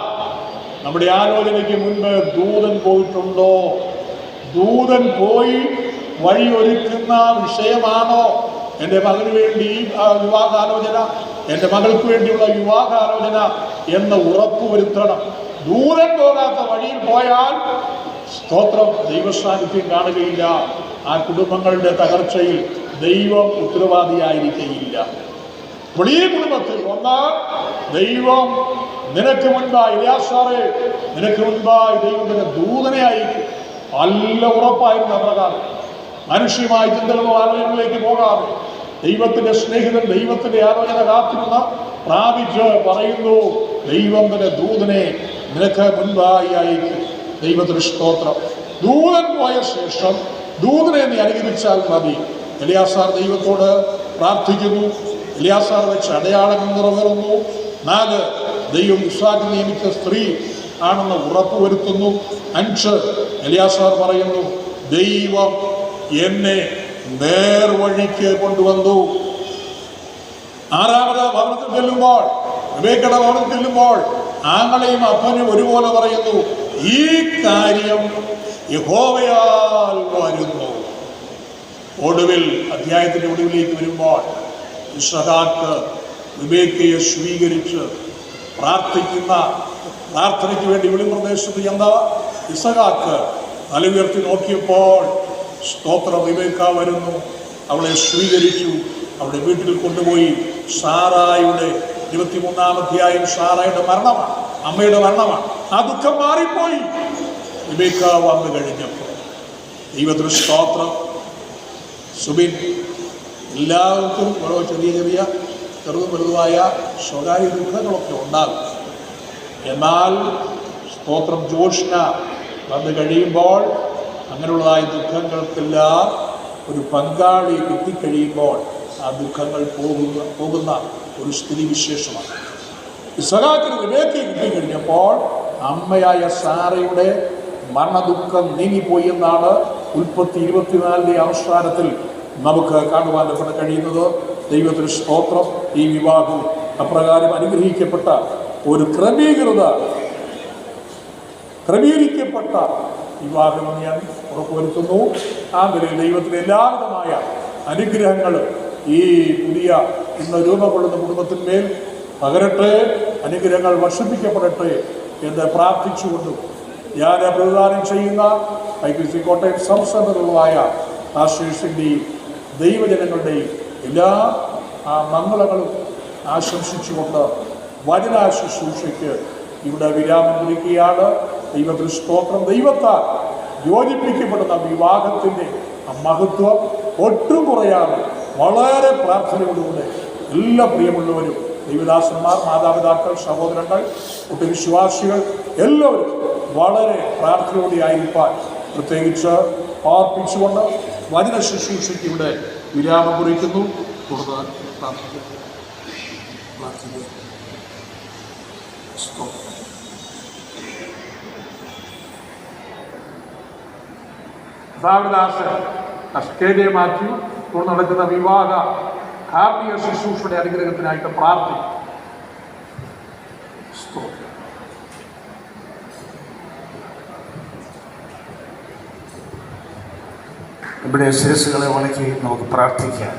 നമ്മുടെ ആലോചനയ്ക്ക് മുൻപ് ദൂതൻ പോയിട്ടുണ്ടോ? ദൂതൻ പോയി വഴിയൊരുക്കുന്ന വിഷയമാണോ എൻ്റെ മകന് വേണ്ടി വിവാഹാലോചന, എൻ്റെ മകൾക്ക് വേണ്ടിയുള്ള വിവാഹാലോചന എന്ന് ഉറപ്പുവരുത്തണം. ദൂരം പോകാത്ത വഴിയിൽ പോയാൽ സ്തോത്രം ദൈവസാന്നിധ്യം കാണുകയില്ല. ആ കുടുംബങ്ങളുടെ തകർച്ചയിൽ ദൈവം ഉത്തരവാദിയായിരിക്കുകയില്ല. ഈ കുടുംബത്തിൽ ദൈവം നിനക്ക് മുൻപായി, എലിയാസാറേ നിനക്ക് മുൻപായി ദൈവത്തിന്റെ ദൂതനെ അയക്കും. നല്ല ഉറപ്പായിരുന്നു അപ്രകാരം. മനുഷ്യമായ ചിന്തകളോ ആലോചനകളിലേക്ക് പോകാതെ ദൈവത്തിന്റെ സ്നേഹിതൻ ദൈവത്തിന്റെ ആലോചന കാത്തിരുന്ന പ്രാപിച്ച് പറയുന്നു, ദൈവം തന്നെ ദൂതനെ നിനക്ക് മുൻപായി അയക്കും. ദൈവത്തിന് സ്തോത്രം. ദൂതൻ പോയ ശേഷം ദൂതനെ നീ അനുഗമിച്ചാൽ മതി. എലിയാസാർ ദൈവത്തോട് പ്രാർത്ഥിക്കുന്നു. എലിയാസാർ വെച്ച് അടയാളങ്ങൾ നിറവേറുന്നു. 4 ദൈവം ഇസ്ഹാക്കിനെ നിയമിച്ച സ്ത്രീ ആണെന്ന് ഉറപ്പുവരുത്തുന്നു. 5 എലിയാസാർ പറയുന്നു, ദൈവം എന്നെ നേർവഴിക്ക് കൊണ്ടുവന്നു. 6ാമത് ഭവനത്തിൽ ചെല്ലുമ്പോൾ, വിവേകയുടെ ഭവനത്തിൽ ചെല്ലുമ്പോൾ ആങ്ങളെയും അപ്പനും ഒരുപോലെ പറയുന്നു, ഈ കാര്യം യഹോവയാൽ വരുന്നു. ഒടുവിൽ അധ്യായത്തിന്റെ ഒടുവിലേക്ക് വരുമ്പോൾ ഇസ്ഹാക്ക് വിവേകയെ സ്വീകരിച്ച് പ്രാർത്ഥനയ്ക്ക് വേണ്ടി വെളിപ്രദേശത്ത് എന്താ ഇസ്ഹാക്ക് തല ഉയർത്തി നോക്കിയപ്പോൾ സ്തോത്രം വിവേക വരുന്നു. അവളെ സ്വീകരിച്ചു. അവളുടെ വീട്ടിൽ കൊണ്ടുപോയി സാറായുടെ 23-ാം അധ്യായം സാറായുടെ മരണമാണ്, അമ്മയുടെ മരണമാണ്. ആ ദുഃഖം മാറിപ്പോയി വിവേക വന്നു കഴിഞ്ഞപ്പോൾ. ദൈവത്തിന് സ്തോത്രം. സുബിൻ, എല്ലാവർക്കും ഓരോ ചെറിയ ചെറുതും വലുതുമായ സ്വകാര്യ ദുഃഖങ്ങളൊക്കെ ഉണ്ടാകും. എന്നാൽ സ്തോത്രം ജോഷ്ന വന്നു കഴിയുമ്പോൾ അങ്ങനെയുള്ളതായ ദുഃഖങ്ങൾക്കെല്ലാം ഒരു പങ്കാളി കിട്ടിക്കഴിയുമ്പോൾ ആ ദുഃഖങ്ങൾ പോകുന്ന ഒരു സ്ഥിതിവിശേഷമാണ്. ഇസ്ഹാക്കിന് റിബേക്കയെ കിട്ടിക്കഴിഞ്ഞപ്പോൾ അമ്മയായ സാറയുടെ മരണദുഃഖം നീങ്ങിപ്പോയി എന്നാണ് ഉൽപ്പത്തി 24 അവസാനത്തിൽ നമുക്ക് കാണുവാൻ കഴിയുന്നത്. ദൈവത്തിന് സ്തോത്രം. ഈ വിവാഹം അപ്രകാരം അനുഗ്രഹിക്കപ്പെട്ട ഒരു ക്രമീകരിക്കപ്പെട്ട വിവാഹമെന്ന് ഞാൻ ഉറപ്പുവരുത്തുന്നു. ആ നിലയിൽ ദൈവത്തിൻ്റെ എല്ലാവിധമായ അനുഗ്രഹങ്ങൾ ഈ പുതിയ ഇന്ന് രൂപം കൊള്ളുന്ന കുടുംബത്തിന്മേൽ പകരട്ടെ, അനുഗ്രഹങ്ങൾ വർഷിപ്പിക്കപ്പെടട്ടെ എന്ന് പ്രാർത്ഥിച്ചുകൊണ്ടും ഞാൻ പ്രതിദാനം ചെയ്യുന്ന ഐക്യസി കോട്ടയം സംസ്ഥാനത്തുള്ളതായ ആശ്രയിച്ചിൻ്റെയും ദൈവജനങ്ങളുടെയും എല്ലാ മംഗളങ്ങളും ആശംസിച്ചുകൊണ്ട് വചനാശുശ്രൂഷയ്ക്ക് ഇവിടെ വിരാമം കുറിക്കുകയാണ്. ദൈവത്തിന് സ്തോത്രം. ദൈവത്താൽ യോജിപ്പിക്കപ്പെടുന്ന വിവാഹത്തിൻ്റെ മഹത്വം ഒട്ടും കുറയാതെ വളരെ പ്രാർത്ഥനയോടുകൂടെ എല്ലാ പ്രിയമുള്ളവരും ദൈവദാസന്മാർ, മാതാപിതാക്കൾ, സഹോദരങ്ങൾ, കുട്ടിവിശ്വാസികൾ എല്ലാവരും വളരെ പ്രാർത്ഥനയോടെ ആയിരിക്കാൻ പ്രത്യേകിച്ച് ഓർപ്പിച്ചുകൊണ്ട് വചന ശുശ്രൂഷയ്ക്ക് ഇവിടെ വിരാമം കുറിക്കുന്നു. തുടർന്ന് ദാവിദാസൻ KJ മാത്യു തുടർന്ന് നടക്കുന്ന വിവാഹ കാർമിക ശുശ്രൂഷയുടെ അനുഗ്രഹത്തിനായിട്ട് പ്രാർത്ഥിക്കും. ഇവിടെ ശിരസ്സുകളെ വണക്കി നമുക്ക് പ്രാർത്ഥിക്കാം.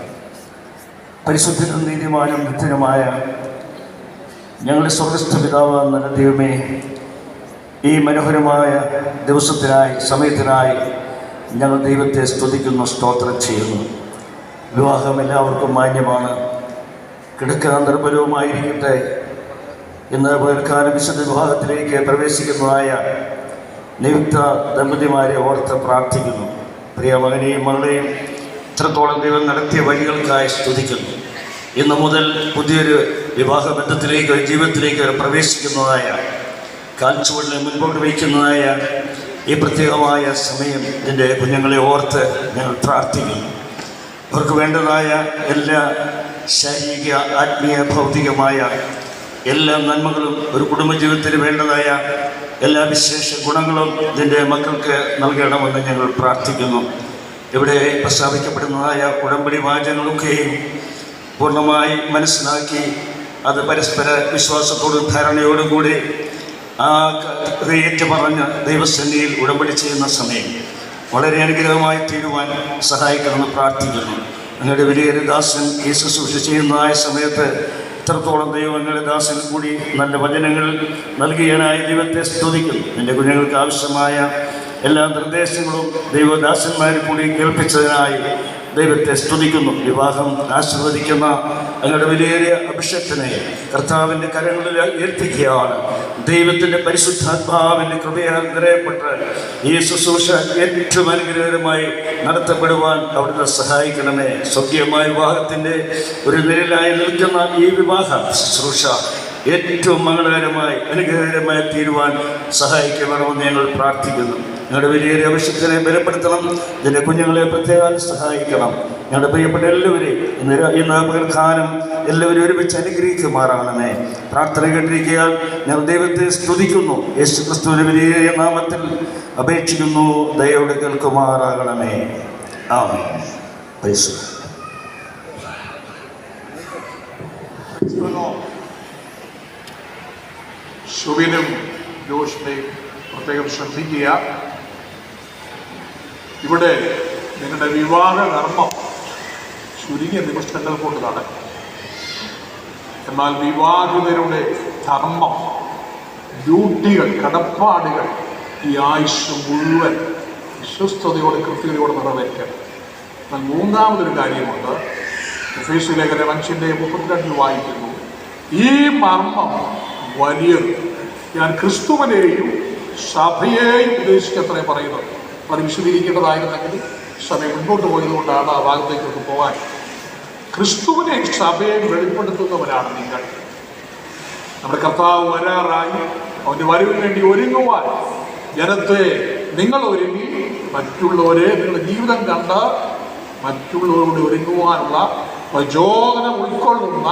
പരിശുദ്ധനും നീതിമാനും നിത്യനുമായ ഞങ്ങളുടെ സ്വർഗസ്ഥ പിതാവ് നല്ല ദൈവമേ, ഈ മനോഹരമായ ദിവസത്തിനായി, സമയത്തിനായി ഞങ്ങൾ ദൈവത്തെ സ്തുതിക്കുന്നു, സ്തോത്രം ചെയ്യുന്നു. വിവാഹം എല്ലാവർക്കും മാന്യമാണ്. കിടക്കാൻ നിർബലവുമായിരിക്കട്ടെ. ഇന്ന് പകൽക്കാലം വിശുദ്ധ വിവാഹത്തിലേക്ക് പ്രവേശിക്കുന്നതായ നിയുക്ത ദമ്പതിമാരെ ഓർത്ത് പ്രാർത്ഥിക്കുന്നു. പ്രിയ മകനെയും മകളെയും ഇത്രത്തോളം ദൈവം നടത്തിയ വഴികൾക്കായി സ്തുതിക്കുന്നു. ഇന്ന് മുതൽ പുതിയൊരു വിവാഹ ബന്ധത്തിലേക്ക്, ജീവിതത്തിലേക്ക് പ്രവേശിക്കുന്നതായ കാൽച്ചുവടിനെ മുൻപോട്ട് വയ്ക്കുന്നതായ ഈ പ്രത്യേകമായ സമയം ഇതിൻ്റെ കുഞ്ഞുങ്ങളെ ഓർത്ത് ഞങ്ങൾ പ്രാർത്ഥിക്കുന്നു. അവർക്ക് വേണ്ടതായ എല്ലാ ശാരീരിക, ആത്മീയ, ഭൗതികമായ എല്ലാ നന്മകളും ഒരു കുടുംബജീവിതത്തിന് വേണ്ടതായ എല്ലാ വിശേഷ ഗുണങ്ങളും ഇതിൻ്റെ മക്കൾക്ക് നൽകണമെന്ന് ഞങ്ങൾ പ്രാർത്ഥിക്കുന്നു. ഇവിടെ പ്രസ്താവിക്കപ്പെടുന്നതായ ഉടമ്പടി വാചകങ്ങളൊക്കെയും പൂർണ്ണമായി മനസ്സിലാക്കി അത് പരസ്പര വിശ്വാസത്തോടും ധാരണയോടും കൂടി ആ ഏറ്റു പറഞ്ഞ് ദൈവസന്നിധിയിൽ ഉടമ്പടി ചെയ്യുന്ന സമയം വളരെ അനുഗ്രഹമായി തീരുവാൻ സഹായിക്കണമെന്ന് പ്രാർത്ഥിക്കുന്നു. ഞങ്ങളുടെ വലിയൊരു ദാസൻ ഈ ശുശ്രൂഷ ചെയ്യുന്നതായ സമയത്ത് ഇത്രത്തോളം ദൈവങ്ങളുടെ ദാസൻ കൂടി നല്ല വചനങ്ങൾ നൽകിയനായി ദൈവത്തെ സ്തുതിക്കുന്നു. എൻ്റെ കുഞ്ഞുങ്ങൾക്ക് ആവശ്യമായ എല്ലാ നിർദ്ദേശങ്ങളും ദൈവദാസന്മാരിൽ കൂടി കേൾപ്പിച്ചതിനായി ദൈവത്തെ സ്തുതിക്കുന്നു. വിവാഹം ആശീർവദിക്കുന്ന ഞങ്ങളുടെ വലിയ അഭിഷേകത്തിനെ കർത്താവിൻ്റെ കരങ്ങളിൽ ഏൽപ്പിക്കുകയാണ്. ദൈവത്തിൻ്റെ പരിശുദ്ധാത്മാവിൻ്റെ കൃപയാൽ നിറയപ്പെട്ട് ഈ ശുശ്രൂഷ ഏറ്റവും അനുഗ്രഹകരമായി നടത്തപ്പെടുവാൻ അവിടുന്ന് സഹായിക്കണമേ. സ്വർഗീയമായ വിവാഹത്തിൻ്റെ ഒരു നിഴലായി നിൽക്കുന്ന ഈ വിവാഹ ശുശ്രൂഷ ഏറ്റവും മംഗളകരമായി അനുഗ്രഹകരമായി തീരുവാൻ സഹായിക്കണമെന്ന് ഞങ്ങൾ പ്രാർത്ഥിക്കുന്നു. ഞങ്ങളുടെ വലിയ ആവശ്യത്തിനെ ബലപ്പെടുത്തണം. ഇതിൻ്റെ കുഞ്ഞുങ്ങളെ പ്രത്യേകം സഹായിക്കണം. ഞങ്ങളുടെ പ്രിയപ്പെട്ട എല്ലാവരെയും ഇന്ന് പകൽക്കാലം എല്ലാവരും ഒരുമിച്ച് അനുഗ്രഹിക്കുമാറാണമേ. പ്രാർത്ഥന കേട്ടിരിക്കാൻ ഞങ്ങൾ ദൈവത്തെ സ്തുതിക്കുന്നു. യേശു ക്രിസ്തുവിന്റെ വലിയ നാമത്തിൽ അപേക്ഷിക്കുന്നു. ദയയോടെ കേൾക്കുമാറാകണമേ. ആമേൻ. Praise the Lord. ശുഭിനും ജോഷിനെയും പ്രത്യേകം ശ്രദ്ധിക്കുക. ഇവിടെ നിങ്ങളുടെ വിവാഹ കർമ്മം ചുരുങ്ങിയ നിമിഷങ്ങൾ കൊണ്ട് നടക്കും. എന്നാൽ വിവാഹിതരുടെ ധർമ്മം, ഡ്യൂട്ടികൾ, കടപ്പാടുകൾ ഈ ആയുഷ് മുഴുവൻ വിശ്വസ്തയോടെ കൃത്യതയോടെ നിറവേറ്റണം. എന്നാൽ മൂന്നാമതൊരു കാര്യമുണ്ട്. എഫേസ്യ ലേഖനം 5:32 വായിക്കുന്നു, ഈ മർമ്മം വലിയത്. ഞാൻ ക്രിസ്തുവിനെയും സഭയെയും ഉദ്ദേശിക്കത്രേ പറയുന്നത്. അത് വിശദീകരിക്കേണ്ടതായിരുന്നെങ്കിൽ സമയം മുൻപോട്ട് പോയതുകൊണ്ടാണ് ആ ഭാഗത്തേക്കൊക്കെ പോകാൻ. ക്രിസ്തുവിനെയും സഭയെയും വെളിപ്പെടുത്തുന്നവരാണ് നിങ്ങൾ. നമ്മുടെ കർത്താവ് വരാറായി. അവൻ്റെ വരവിന് വേണ്ടി ഒരുങ്ങുവാൻ ജനത്തെ നിങ്ങൾ ഒരുങ്ങി മറ്റുള്ളവരെ നിങ്ങളുടെ ജീവിതം കണ്ട് മറ്റുള്ളവരോട് ഒരുങ്ങുവാനുള്ള പ്രചോദനം ഉൾക്കൊള്ളുന്ന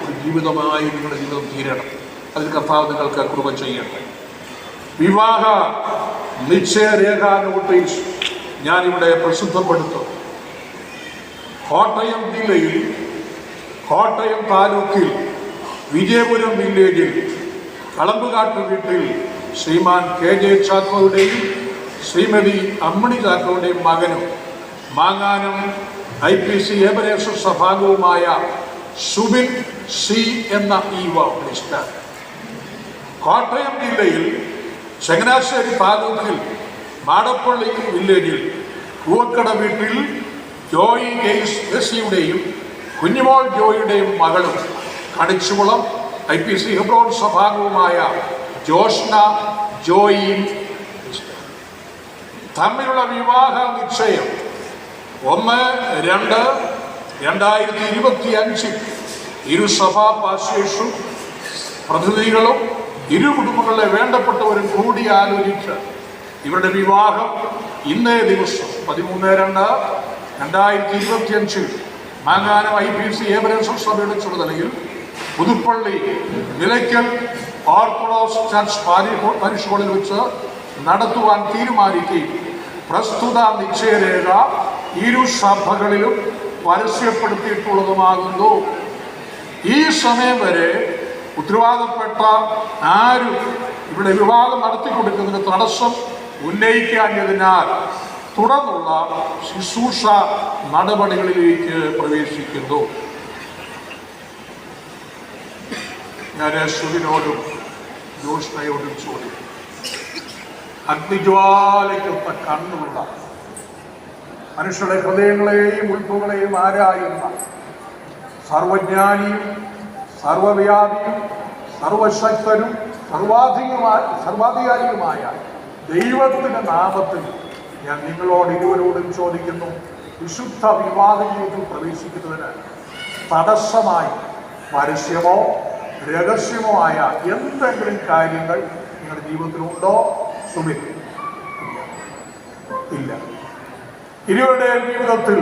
ഒരു ജീവിതമായി നിങ്ങളുടെ ജീവിതം തീരണം. അതിൽ കർത്താവ് നിങ്ങൾക്ക് കൃപ ചെയ്യട്ടെ. വിവാഹ നിശ്ചയരേഖ നോട്ടീസ് ഞാനിവിടെ പ്രസിദ്ധപ്പെടുത്തും. കോട്ടയം ജില്ലയിൽ കോട്ടയം താലൂക്കിൽ വിജയപുരം വില്ലേജിൽ കളമ്പുകാട്ട് വീട്ടിൽ ശ്രീമാൻ KJ ചാക്കോയുടെയും ശ്രീമതി അമ്മണി ചാക്കോയുടെയും മകനും മാങ്ങാനം IPC എബനേശ്വർ സഭാംഗവുമായ സുബിൻ C എന്ന ഈവാണ്. കോട്ടയം ജില്ലയിൽ ചങ്ങനാശ്ശേരി താലൂക്കിൽ മാടപ്പള്ളി വില്ലേജിൽ പൂവക്കട വീട്ടിൽ ജോയി ഗെയ്സിയുടെയും കുഞ്ഞുമോൾ ജോയിയുടെയും മകളും കണിച്ചുകുളം IPC ഹെബ്രോൺ സഭാംഗവുമായ ജോഷ്ന ജോയിയും തമ്മിലുള്ള വിവാഹ നിശ്ചയം 1/2/2025 ഇരു സഭാ പാസ്റ്റേഴ്സും പ്രതിനിധികളും ഇരു കുടുംബങ്ങളിലെ വേണ്ടപ്പെട്ടവരും കൂടി ആലോചിച്ച് ഇവരുടെ വിവാഹം ഇന്നേ ദിവസം 13/2/2025 മാങ്ങാനം IPC ഏബനേശ്വർ സഭയുടെ ചുമതലയിൽ Puthuppally Nilakkal orthodox church parish ഹാളിൽ വെച്ച് നടത്തുവാൻ തീരുമാനിക്കുകയും പ്രസ്തുത നിശ്ചയരേഖ ഇരു സഭകളിലും പരസ്യപ്പെടുത്തിയിട്ടുള്ളതുമാകുന്നു. ഈ സമയം വരെ ഉത്തരവാദപ്പെട്ട ആരും ഇവിടെ വിവാഹം നടത്തിക്കൊടുക്കുന്നതിന് തടസ്സം ഉന്നയിക്കാഞ്ഞതിനാൽ തുടർന്നുള്ള ശുശ്രൂഷ നടപടികളിലേക്ക് പ്രവേശിക്കുന്നു. ഞാൻ യേശുവിനോടും ജോഷ്ണയോടും ചോദിക്കും, അഗ്നിജ്വാലയ്ക്കൊത്ത കണ്ണുള്ള മനുഷ്യരുടെ ഹൃദയങ്ങളെയും ഉൾപ്പുകളെയും ആരായുന്ന സർവജ്ഞാനിയും സർവവ്യാപിയും സർവശക്തനും സർവാധികാരിയുമായ ദൈവത്തിൻ്റെ നാമത്തിൽ ഞാൻ നിങ്ങളോട് ഇരുവരോടും ചോദിക്കുന്നു, വിശുദ്ധ വിവാഹ ജീവിതത്തിൽ പ്രവേശിക്കുന്നതിന് തടസ്സമായി പരസ്യമോ രഹസ്യമോ ആയ എന്തെങ്കിലും കാര്യങ്ങൾ നിങ്ങളുടെ ജീവിതത്തിലുണ്ടോ? സുബിൻ ഇല്ല. ഇരുവരുടെയും ജീവിതത്തിൽ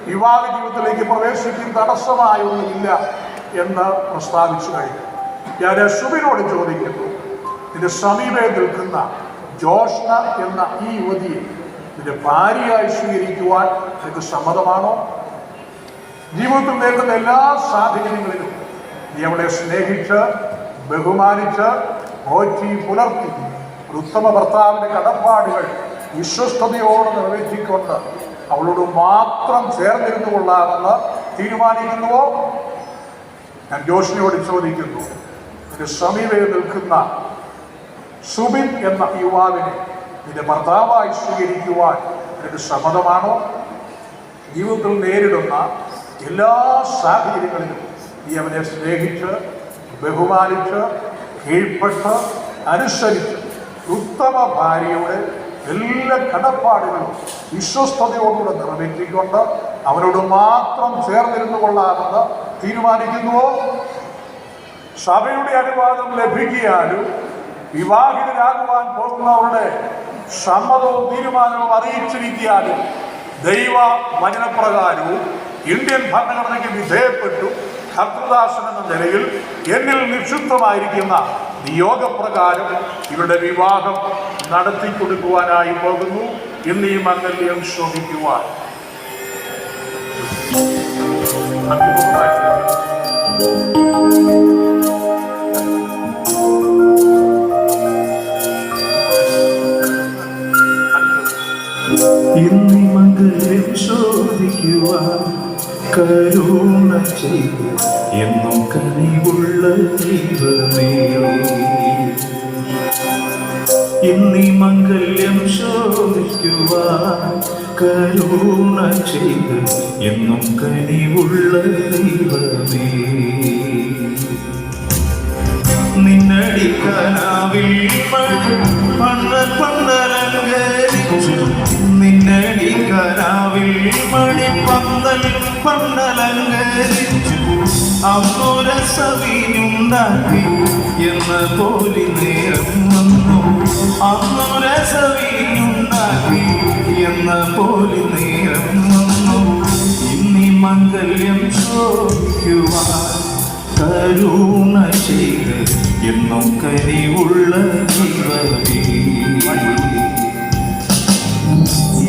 വിവാഹ ജീവിതത്തിലേക്ക് പ്രവേശിക്കുന്ന തടസ്സമായ ഒന്നുമില്ല എന്ന് പ്രസ്താവിച്ചു കഴിഞ്ഞു. ഞാൻ സുബിനോട് ചോദിക്കുന്നു, നിന്റെ സമീപം നിൽക്കുന്ന ജോഷ്ന എന്ന ഈ യുവതിയെ നിന്റെ ഭാര്യയായി സ്വീകരിക്കുവാൻ നിനക്ക് സമ്മതമാണോ? ജീവിതത്തിൽ നേരിടുന്ന എല്ലാ സാഹചര്യങ്ങളിലും നീ അവളെ സ്നേഹിച്ച് ബഹുമാനിച്ച് പോറ്റി പുലർത്തി ഒരു ഉത്തമ ഭർത്താവിന്റെ കടപ്പാടുകൾ വിശ്വസ്തയോടെ നിറവേറ്റിക്കൊണ്ട് അവളോട് മാത്രം ചേർന്നിരുന്നു കൊള്ളാമെന്ന് തീരുമാനിക്കുന്നുവോ? ഞാൻ ജോഷിനോട് ചോദിക്കുന്നു, നിന്റെ സമീപം നിൽക്കുന്ന സുബിൻ എന്ന യുവാവിനെ നിന്റെ ഭർത്താവായി സ്വീകരിക്കുവാൻ നിനക്ക് സമ്മതമാണോ? ജീവിതത്തിൽ നേരിടുന്ന എല്ലാ സാഹചര്യങ്ങളിലും നീ അവനെ സ്നേഹിച്ച് ബഹുമാനിച്ച് കീഴ്പ്പെട്ട് അനുസരിച്ച് ഉത്തമ ഭാര്യയുടെ എല്ലാ കടപ്പാടുകളും വിശ്വസ്തയോടുകൂടെ നിറവേറ്റിക്കൊണ്ട് അവനോട് മാത്രം ചേർന്നിരുന്നു കൊള്ളാമെന്ന് തീരുമാനിക്കുന്നുവോ? സഭയുടെ അനുവാദം ലഭിക്കാനും വിവാഹിതരാകുവാൻ പോകുന്നവരുടെ സമ്മതവും തീരുമാനവും അറിയിച്ചിരിക്കാനും ദൈവ വചനപ്രകാരവും ഇന്ത്യൻ ഭരണഘടനയ്ക്ക് വിധേയപ്പെട്ടു കർത്തൃദാസൻ എന്ന നിലയിൽ എന്നിൽ നിക്ഷിപ്തമായിരിക്കുന്ന നിയോഗപ്രകാരം ഇവരുടെ വിവാഹം നടത്തിക്കൊടുക്കുവാനായി പോകുന്നു. ഇന്ന് ഈ മംഗല്യം ശോഭിക്കുവാൻ ഇന്നീ മംഗല്യം ശോഭിക്കുവാൻ കരുണ ചെയ്ത് എന്നും കനിവുള്ള ദൈവമേ. ഇന്നീ മംഗല്യം ശോഭിക്കുവാൻ കരുണ ചെയ്ത് എന്നും കനിവുള്ള ദൈവമേ. നിന്നടിക്കനാവിൽ പണ്ടലങ്കരിച്ചു, നിന്നടിക്കനാവിൽ മണിപ്പന്തൽ പണ്ടലങ്കരിച്ചു, അന്നുരസവീനുണ്ടാക്കി എന്ന പോലി നേരം വന്നു, അന്നുരസവീനുണ്ടാക്കി എന്ന പോലി നേരം വന്നു. ഇന്നീ മംഗല്യം ശോഭിക്കുവാൻ കരുണ ചെയ്ത് എന്നും കനിവുള്ള ദൈവമേ.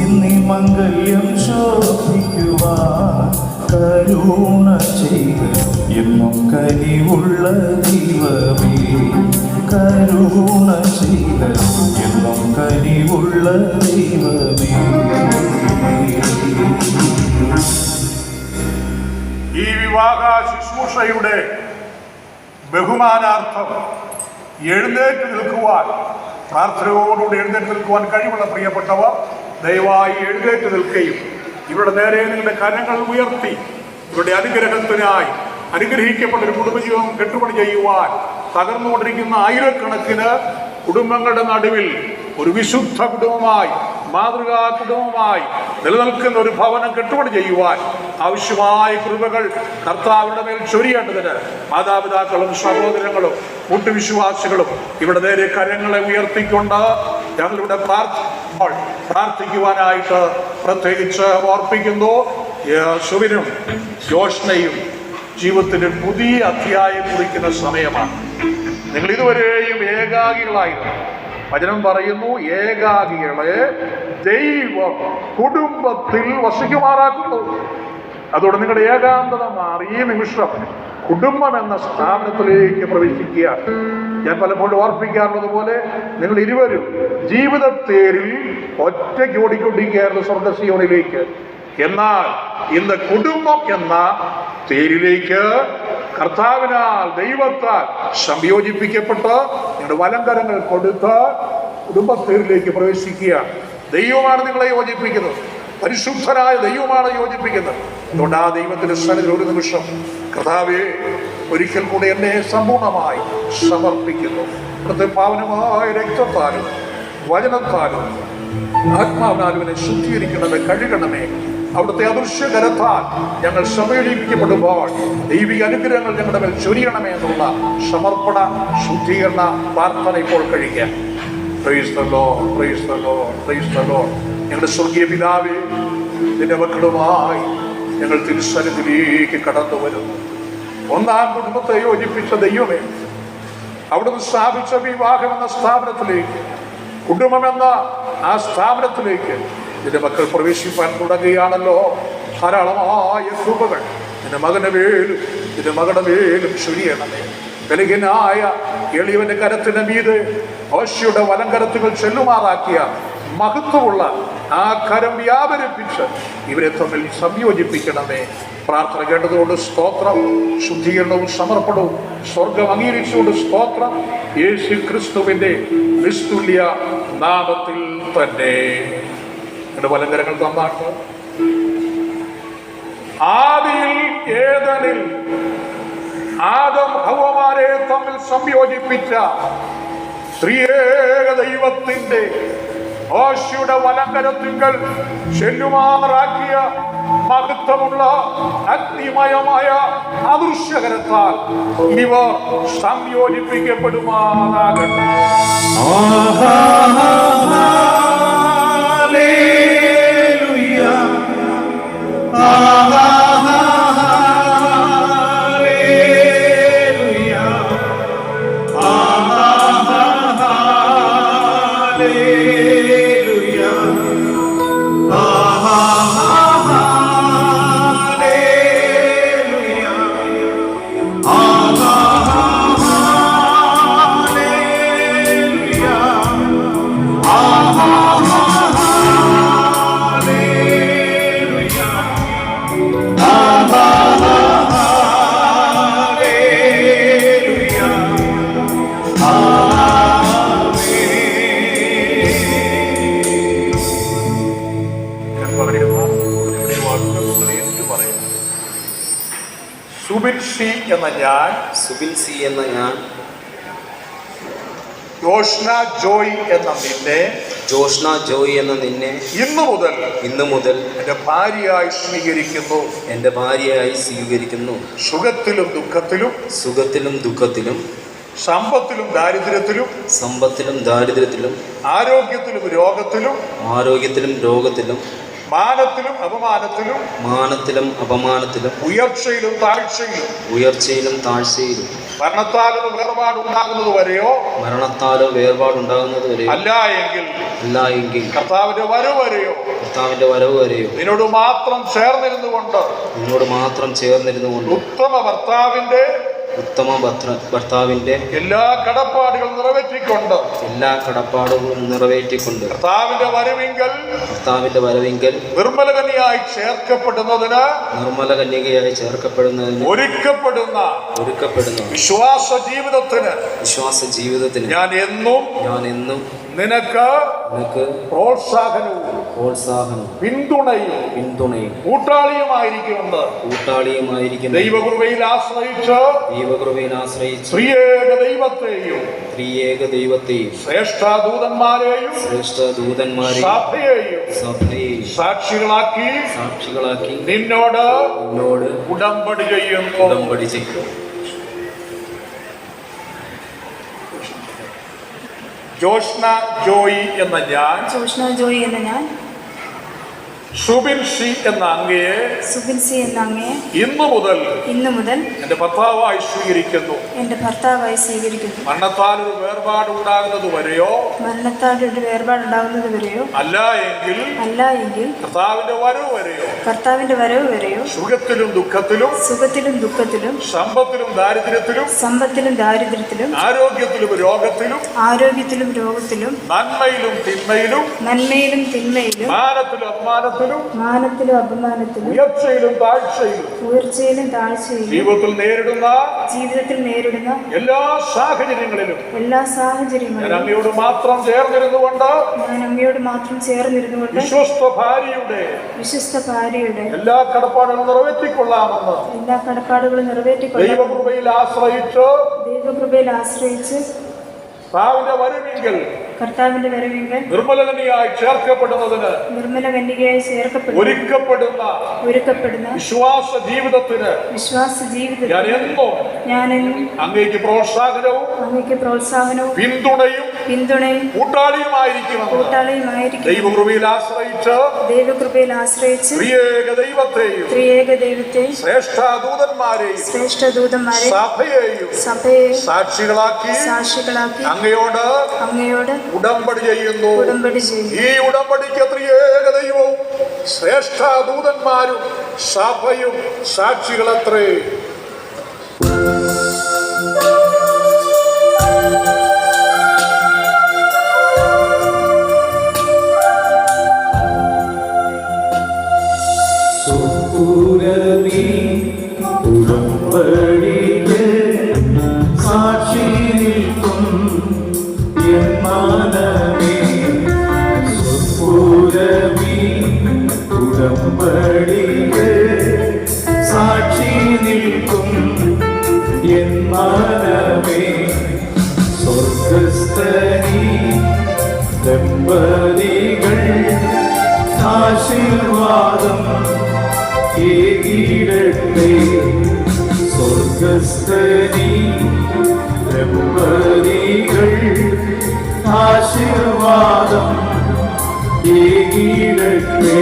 ഇന്നീ മംഗല്യം ശോഭിക്കുവാൻ കരുണ ചെയ്ത് എന്നും കനിവുള്ള ദൈവമേ. കരുണ ചെയ്ത് എന്നും കനിവുള്ള ദൈവമേ. ഈ വിവാഹ ശുശ്രൂഷയുടെ ബഹുമാനാർത്ഥം എഴുന്നേറ്റ് നിൽക്കുവാൻ, പ്രാർത്ഥനയോടുകൂടി എഴുന്നേറ്റ് നിൽക്കുവാൻ കഴിവുള്ള പ്രിയപ്പെട്ടവർ ദയവായി എഴുന്നേറ്റ് നിൽക്കുകയും ഇവരുടെ നേരെ നിങ്ങളുടെ കരങ്ങൾ ഉയർത്തി ഇവരുടെ അനുഗ്രഹത്തിനായി അനുഗ്രഹിക്കപ്പെട്ട ഒരു കുടുംബജീവിതം കെട്ടുപണി ചെയ്യുവാൻ തകർന്നുകൊണ്ടിരിക്കുന്ന ആയിരക്കണക്കിന് കുടുംബങ്ങളുടെ നടുവിൽ ഒരു വിശുദ്ധ കുടുംബമായി, മാതൃകാ കുടുംബമായി നിലനിൽക്കുന്ന ഒരു ഭവനം കെട്ടുപണി ചെയ്യുവാൻ ആവശ്യമായ കൃപകൾ കർത്താവിന്റെ മേൽ ചൊരിയേണ്ടതിന് മാതാപിതാക്കളും സഹോദരങ്ങളും കൂട്ടുവിശ്വാസികളും ഇവിടെ നേരെ കരങ്ങളെ ഉയർത്തിക്കൊണ്ട് ഞങ്ങളിവിടെ പ്രാർത്ഥിക്കുവാനായിട്ട് പ്രത്യേകിച്ച് ഓർപ്പിക്കുന്നു. സുബിനും ജോഷ്നയും ജീവിതത്തിന്റെ പുതിയ അധ്യായം കുറിക്കുന്ന സമയമാണ്. നിങ്ങൾ ഇതുവരെയും ഏകാകികളായിരുന്നു. വചനം പറയുന്നു, ഏകാകികളെ ദൈവം കുടുംബത്തിൽ വസിക്കുമാറാക്കുന്നു. അതോടെ നിങ്ങളുടെ ഏകാന്തത മാറി ഈ നിമിഷം കുടുംബം എന്ന സ്ഥാപനത്തിലേക്ക് പ്രവേശിക്കുക. ഞാൻ പലപ്പോഴും ഓർപ്പിക്കാറുള്ളത് പോലെ നിങ്ങൾ ഇരുവരും ജീവിതത്തേരിൽ ഒറ്റയ്ക്ക് ഓടിക്കൊണ്ടിരിക്കുകയായിരുന്നു സ്വർഗ്ഗസിയോനിലേക്ക്. എന്നാൽ ഇന്ന് കുടുംബം എന്ന തേരിലേക്ക് കർത്താവിനാൽ ദൈവത്താൽ സംയോജിപ്പിക്കപ്പെട്ട് നിങ്ങളുടെ വലങ്കരങ്ങൾ കൊടുത്ത് കുടുംബത്തേരിലേക്ക് പ്രവേശിക്കുക. ദൈവമാണ് നിങ്ങളെ യോജിപ്പിക്കുന്നത്, പരിശുദ്ധനായ ദൈവമാണ് യോജിപ്പിക്കുന്നത്. അതുകൊണ്ട് ആ ദൈവത്തിന്റെ സന്നിധിയിൽ ഒരു നിമിഷം കർത്താവേ, ഒരിക്കൽ കൂടി എന്നെ സമ്പൂർണമായി സമർപ്പിക്കുന്നു. പാവനമായ രക്തത്താലും വചനത്താലും ആത്മാവിനാലും എന്നെ ശുദ്ധീകരിക്കണമേ, കഴുകണമേ. അവിടുത്തെ അദൃശ്യകരത്താൽ ഞങ്ങൾ സമീപിക്കപ്പെടുമ്പോൾ ദൈവിക അനുഗ്രഹങ്ങൾ ഞങ്ങളുടെ മേൽ ചൊരിയണമേ എന്നുള്ള സമർപ്പണ ശുദ്ധീകരണ പ്രാർത്ഥന ഇപ്പോൾ കഴിക്കാം. Price the Lord, price the Lord, price the Lord. ഞങ്ങളുടെ സ്വർഗീയ പിതാവേ, നിന്റെ മക്കളുമായി ഞങ്ങൾ തിരുസന്നിധിയിലേക്ക് കടന്നു വരുന്നു. ഒന്നാം കുടുംബത്തെ യോജിപ്പിച്ച ദൈവമേ, അവിടുന്ന് സ്ഥാപിച്ച വിവാഹം എന്ന സ്ഥാപനത്തിലേക്ക്, കുടുംബമെന്ന ആ സ്ഥാപനത്തിലേക്ക് നിന്റെ മക്കൾ പ്രവേശിപ്പാൻ തുടങ്ങുകയാണല്ലോ. ധാരാളമായ കൃപകൾ നിന്റെ മകന്റെ മേലും നിന്റെ മകളുടെ മേലും ചൊരിയണമേ. ബലഹീനായ എളിയവന്റെ കരത്തിന് മീതെ ഓശയുടെ വലങ്കരത്തുകൾ ചെല്ലുമാറാക്കിയ മഹത്വമുള്ള ആ കരം വ്യാപരിപ്പിച്ച് ഇവരെ തമ്മിൽ സംയോജിപ്പിക്കണമേ. പ്രാർത്ഥന കേട്ടതുകൊണ്ട് സ്തോത്രം. ശുദ്ധീകരണവും സമർപ്പണവും സ്വർഗം അംഗീകരിച്ചുകൊണ്ട് സ്തോത്രം. യേശു ക്രിസ്തുവിന്റെ നിസ്തുല്യ നാമത്തിൽ തന്നെ. എന്റെ വലങ്കരങ്ങൾ തന്നാട്ട്. ആദിയിൽ ഏദനിൽ ആദം ഹവ്വമാരെ തമ്മിൽ സംയോജിപ്പിച്ച ത്രിയേക ദൈവത്തിന്റെ ഓശയുടെ വലങ്കരത്തിങ്കൽ ചെല്ലുമാറാക്കിയ മഹത്വമുള്ള അഗ്നിമയമായ അദൃശ്യകരത്താൽ ഇവർ സംയോജിപ്പിക്കപ്പെടുമാറാകട്ടെ. സുബിൻ സി എന്ന ഞാൻ, ജോഷ്ന ജോയ് എന്ന നിന്നെ, ജോഷ്ന ജോയ് എന്ന നിന്നെ ഇന്നു മുതൽ എന്റെ ഭാര്യയായി സ്വീകരിക്കുന്നു. എന്റെ ഭാര്യയായി സ്വീകരിക്കുന്നു. സുഖത്തിലും ദുഃഖത്തിലും സമ്പത്തിലും ദാരിദ്ര്യത്തിലും ആരോഗ്യത്തിലും രോഗത്തിലും മാനത്തിലും അപമാനത്തിലും ഉയർച്ചയിലും താഴ്ചയിലും മരണത്താലോ വേർപാടുണ്ടാകുന്നത് വരെയോ അല്ല എങ്കിൽ കർത്താവിന്റെ വരവ് വരെയോ നിന്നോട് മാത്രം ചേർന്നിരുന്നു കൊണ്ട് ഉത്തമ ഭർത്താവിന്റെ എല്ലാ കടപ്പാടുകളും നിറവേറ്റിക്കൊണ്ട് കർത്താവിന്റെ വരവിങ്കൽ നിർമ്മല കന്യകയായി ചേർക്കപ്പെടുന്നതിന് ഒരുക്കപ്പെടുന്ന വിശ്വാസ ജീവിതത്തിന് ഞാൻ എന്നും നിനക്ക് പ്രോത്സാഹനവും പിന്തുണയും കൂട്ടാളിയുമായിരിക്കും. ദൈവകൃപയിൽ ആശ്രയിച്ച് ത്രിയേക ദൈവത്തെയും ശ്രേഷ്ഠദൂതന്മാരെയും സഭയെയും സാക്ഷികളാക്കി നിന്നോട് ഉടമ്പടി ചെയ്യുന്നു. ജോഷ്ന ജോയി എന്ന ഞാൻ, സുബിൻ സി എന്ന അങ്ങയെ ഇന്നു മുതൽ എന്റെ ഭർത്താവായി സ്വീകരിക്കുന്നു. മരണത്താൽ ഒരു വേർപാടുണ്ടാകുന്നത് വരെയോ അല്ല എങ്കിൽ കർത്താവിന്റെ വരവ് വരെയോ സുഖത്തിലും ദുഃഖത്തിലും സമ്പത്തിലും ദാരിദ്ര്യത്തിലും ആരോഗ്യത്തിലും രോഗത്തിലും നന്മയിലും തിന്മയിലും മാനത്തിലും അപമാനത്തിലും ഉയർച്ചയിലും താഴ്ചയിലും ജീവിതത്തിൽ നേരിടുന്ന എല്ലാ സാഹചര്യങ്ങളിലും ഞാൻ അങ്ങയോട് മാത്രം ചേർന്നിരുന്നുകൊണ്ട് വിശ്വസ്ത ഭാര്യയുടെ എല്ലാ കടപ്പാടുകളും നിറവേറ്റിക്കൊള്ളാമെന്ന് ദൈവകൃപയിൽ ആശ്രയിച്ച് കർത്താവിന്റെ വരവെങ്കിൽ കർത്താവിന്റെ വരവിങ്കൽ നിർമ്മലകന്യയായി ചേർക്കപ്പെടുന്നതിന് നിർമ്മല കന്യകയായി ചേർക്കപ്പെടുന്ന ഒരുക്കപ്പെടുന്ന വിശ്വാസ ജീവിതത്തിന് ഞാൻ എന്നും അങ്ങേക്ക് പ്രോത്സാഹനവും പിന്തുണയും കൂട്ടാളിയുമായിരിക്കും. ദൈവകൃപയിൽ ആശ്രയിച്ച് ത്രിയേക ദൈവത്തെയും ശ്രേഷ്ഠദൂതന്മാരെയും സഭയെയും സാക്ഷികളാക്കി അങ്ങയോട് ഉടമ്പടി ചെയ്യുന്നു. ഈ ഉടമ്പടിക്ക് ത്രിയേക ദൈവവും ശ്രേഷ്ഠദൂതന്മാരും സഭയും സാക്ഷികളത്രേ. ഉടമ്പടിക്ക് സാക്ഷി നിൽക്കും എൻ മനമേ. ഉടമ്പടിക്ക് സാക്ഷി നിൽക്കും എൻ മനമേ. സ്വർഗസ്ഥനീ ദമ്പതികൾ ആശീർവാദം ഏകിടട്ടെ. സ്വർഗസ്ഥനീ ദമ്പതികൾ ആശീർവാദം ഏകിടട്ടെ.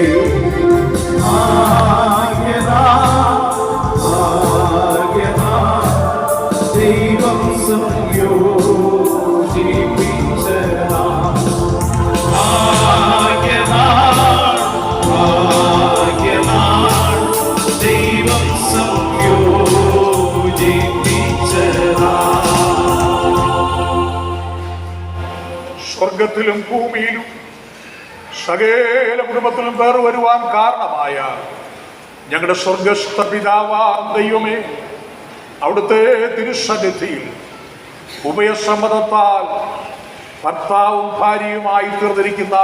ദൈവം സ്വർഗത്തിലും ഭൂമിയിലും സകല കുടുംബത്തിലും പേർ വരുവാൻ കാരണമായ ഞങ്ങളുടെ സ്വർഗസ്ഥ പിതാവാം ദൈവമേ, അവിടുത്തെ തിരുസന്നിധിയിൽ ഉഭയസമ്മതത്താൽ ഭർത്താവും ഭാര്യയുമായി തീർന്നിരിക്കുന്ന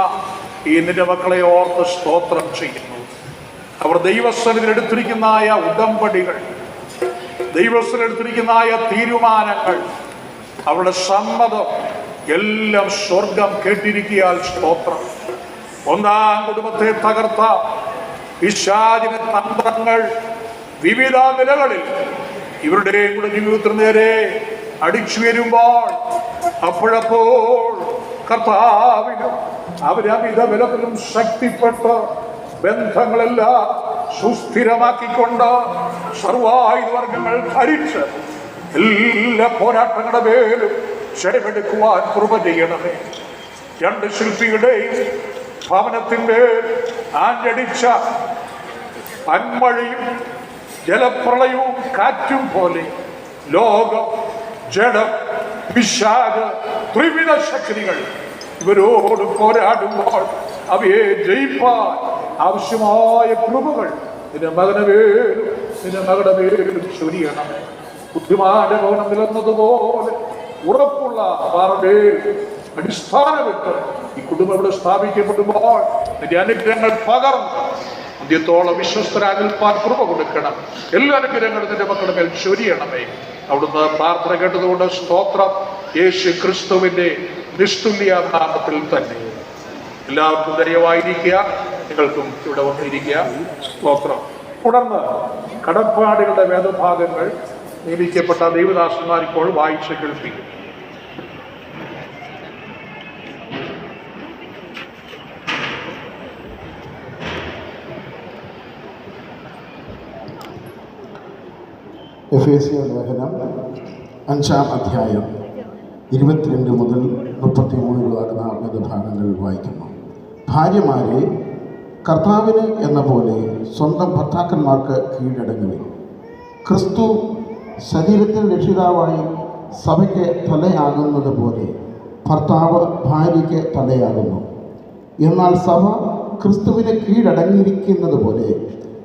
ഈ നിന്റെ മക്കളെ ഓർത്ത് സ്തോത്രം ചെയ്യുന്നു. അവർ ദൈവസ്ഥനെടുത്തിരിക്കുന്ന ഉടമ്പടികൾ, ദൈവസ്ഥനെടുത്തിരിക്കുന്ന തീരുമാനങ്ങൾ, അവരുടെ സമ്മതം എല്ലാം സ്വർഗം കേട്ടിരിക്കിയാൽ സ്തോത്രം. ഒന്നാം കുടുംബത്തെ തകർത്ത പിശാചിന്റെ തന്ത്രങ്ങൾ വിവിധ നിലകളിൽ ഇവരുടെയും കൂടെ ജീവിതത്തിന് നേരെ അടിച്ചു വരുമ്പോൾ അപ്പോഴപ്പോൾ കർത്താവിനും അവരമിത ബലത്തിലും ശക്തിപ്പെട്ട് ബന്ധങ്ങളെല്ലാം സുസ്ഥിരമാക്കിക്കൊണ്ട് സർവായുധവർഗങ്ങൾ ധരിച്ച് എല്ലാ പോരാട്ടങ്ങളുടെ മേലും ക്ഷയമെടുക്കുവാൻ കൃപ ചെയ്യണമേ. രണ്ട് ശില്പിയുടെയും ഭവനത്തിൻ്റെ ആഞ്ഞടിച്ച പന്മഴയും ജലപ്രളയവും കാറ്റും പോലെ ലോകം, ജഡം, പിശാച്, ത്രിവിധ ശക്തികൾ ഇവരോട് പോരാടുമ്പോൾ അവയെ ജയിപ്പാൻ ആവശ്യമായ കൃപകൾ നിന്റെ മകനെ പേരും നിന്റെ മകളുടെ പേരും ചൊരിയണമേ. ബുദ്ധിമാന്റെ ഭവനം നിലന്നതുപോലെ ഉറപ്പുള്ള പാറമേൽ അടിസ്ഥാനമിട്ട് ഈ കുടുംബം ഇവിടെ സ്ഥാപിക്കപ്പെടുമ്പോൾ നിന്റെ അനുഗ്രഹങ്ങൾ പകർന്ന് അന്ത്യത്തോളം വിശ്വസ്തരായി നിൽപ്പാൻ കൃപ കൊടുക്കണം. എല്ലാ അനുഗ്രഹങ്ങളും നിന്റെ മക്കളുടെ മേൽ ചൊരിയണമേ. അവിടുന്ന് പ്രാർത്ഥന കേട്ടതുകൊണ്ട് സ്തോത്രം. യേശു ക്രിസ്തുവിന്റെ നിസ്തുല്യ നാമത്തിൽ തന്നെ എല്ലാവർക്കും ദയവായിരിക്കുക. നിങ്ങൾക്കും ഇവിടെ വന്നിരിക്കുക. സ്തോത്രം. തുടർന്ന് കടപ്പാടുകളുടെ വേദഭാഗങ്ങൾ നിയമിക്കപ്പെട്ട ദൈവദാസന്മാർ ഇപ്പോൾ വായിച്ച് കേൾപ്പിക്കും. എഫേസ്യ ലേഖനം 5-ാം അധ്യായം 22 മുതൽ 33 വരെയുള്ള വേദഭാഗങ്ങൾ വായിക്കുന്നു. ഭാര്യമാരെ, കർത്താവിന് എന്ന പോലെ സ്വന്തം ഭർത്താക്കന്മാർക്ക് കീഴടങ്ങുവിൻ. ക്രിസ്തു ശരീരത്തിൽ രക്ഷിതാവായി സഭയ്ക്ക് തലയാകുന്നത് പോലെ ഭർത്താവ് ഭാര്യയ്ക്ക് തലയാകുന്നു. എന്നാൽ സഭ ക്രിസ്തുവിന് കീഴടങ്ങിയിരിക്കുന്നത് പോലെ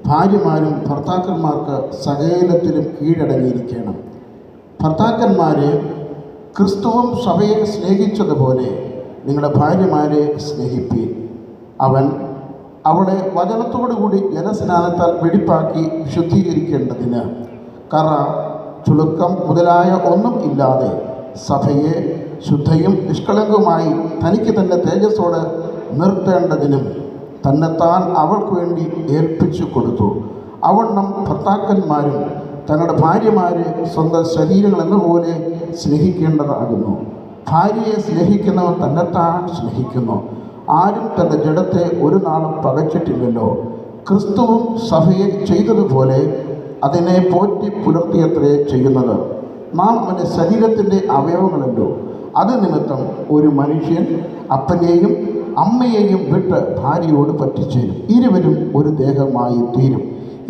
ഭാര്യമാരും ഭർത്താക്കന്മാർക്ക് സകലത്തിലും കീഴടങ്ങിയിരിക്കണം. ഭർത്താക്കന്മാരെ, ക്രിസ്തുവും സഭയെ സ്നേഹിച്ചതുപോലെ നിങ്ങളുടെ ഭാര്യമാരെ സ്നേഹിപ്പീൻ. അവൻ അവളെ വചനത്തോടുകൂടി ജലസ്നാനത്താൽ വെടിപ്പാക്കി വിശുദ്ധീകരിക്കേണ്ടതിന് കറ, ചുളുക്കം മുതലായ ഒന്നും ഇല്ലാതെ സഭയെ ശുദ്ധയും നിഷ്കളങ്കവുമായി തനിക്ക് തന്നെ തേജസ്സോടെ നിർത്തേണ്ടതിനും തന്നെത്താൻ അവൾക്ക് വേണ്ടി ഏൽപ്പിച്ചു കൊടുത്തു. അവണ്ണം ഭർത്താക്കന്മാരും തങ്ങളുടെ ഭാര്യമാരെ സ്വന്തം ശരീരങ്ങൾ എന്നപോലെ സ്നേഹിക്കേണ്ടതാകുന്നു. ഭാര്യയെ സ്നേഹിക്കുന്നവൻ തന്നെത്താൻ സ്നേഹിക്കുന്നു. ആരും തൻ്റെ ജഡത്തെ ഒരു നാളും പകച്ചിട്ടില്ലല്ലോ. ക്രിസ്തുവും സഭയെ ചെയ്തതുപോലെ അതിനെ പോറ്റി പുലർത്തിയത്രേ ചെയ്യുന്നത്. നാം അവൻ്റെ ശരീരത്തിൻ്റെ അവയവങ്ങളല്ലോ. അത് നിമിത്തം ഒരു മനുഷ്യൻ അപ്പനെയും അമ്മയെയും വിട്ട് ഭാര്യയോട് പറ്റിച്ചേരും, ഇരുവരും ഒരു ദേഹമായി തീരും.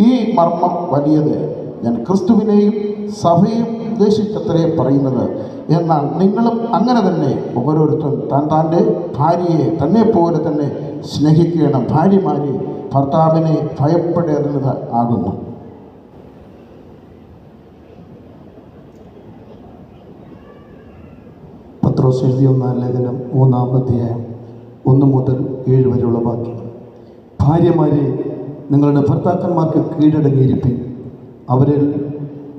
ഈ മർമ്മം വലിയത്. ഞാൻ ക്രിസ്തുവിനെയും സഭയും ഉദ്ദേശിച്ചത്രേ പറയുന്നത്. എന്നാൽ നിങ്ങളും അങ്ങനെ തന്നെ ഓരോരുത്തരും താൻ്റെ ഭാര്യയെ തന്നെ പോലെ തന്നെ സ്നേഹിക്കണം. ഭാര്യമാരെ ഭർത്താവിനെ ഭയപ്പെടേണ്ടത് ആകുന്നു. പത്രോസ് എഴുതിയ 1 ലേഖനം 3 അധ്യായം 1 മുതൽ 7 വരെയുള്ള വാക്യം. ഭാര്യമാരെ നിങ്ങളുടെ ഭർത്താക്കന്മാർക്ക് കീഴടങ്ങിയിരിപ്പിൻ. അവരിൽ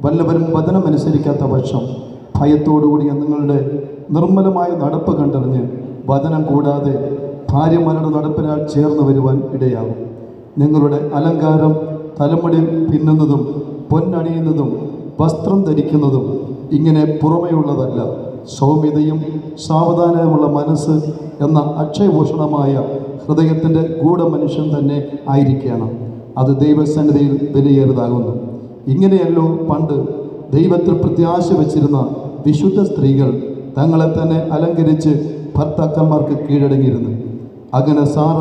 വല്ലവരും വചനമനുസരിക്കാത്ത പക്ഷം ഭയത്തോടുകൂടിയ നിങ്ങളുടെ നിർമ്മലമായ നടപ്പ് കണ്ടറിഞ്ഞ് വചനം കൂടാതെ ഭാര്യമാരുടെ നടപ്പിനാൽ ചേർന്ന് വരുവാൻ ഇടയാകും. നിങ്ങളുടെ അലങ്കാരം തലമുടി പിന്നുന്നതും പൊന്നണിയുന്നതും വസ്ത്രം ധരിക്കുന്നതും ഇങ്ങനെ പുറമെയുള്ളതല്ല, സൗമ്യതയും സാവധാനമുള്ള മനസ്സ് എന്ന അക്ഷയഭൂഷണമായ ഹൃദയത്തിൻ്റെ ഗൂഢമനുഷ്യൻ തന്നെ ആയിരിക്കണം. അത് ദൈവസന്നിധിയിൽ വിലയേറിയതാകുന്നു. ഇങ്ങനെയല്ലോ പണ്ട് ദൈവത്തിൽ പ്രത്യാശ വച്ചിരുന്ന വിശുദ്ധ സ്ത്രീകൾ തങ്ങളെ തന്നെ അലങ്കരിച്ച് ഭർത്താക്കന്മാർക്ക് കീഴടങ്ങിയിരുന്നു. അങ്ങനെ സാറ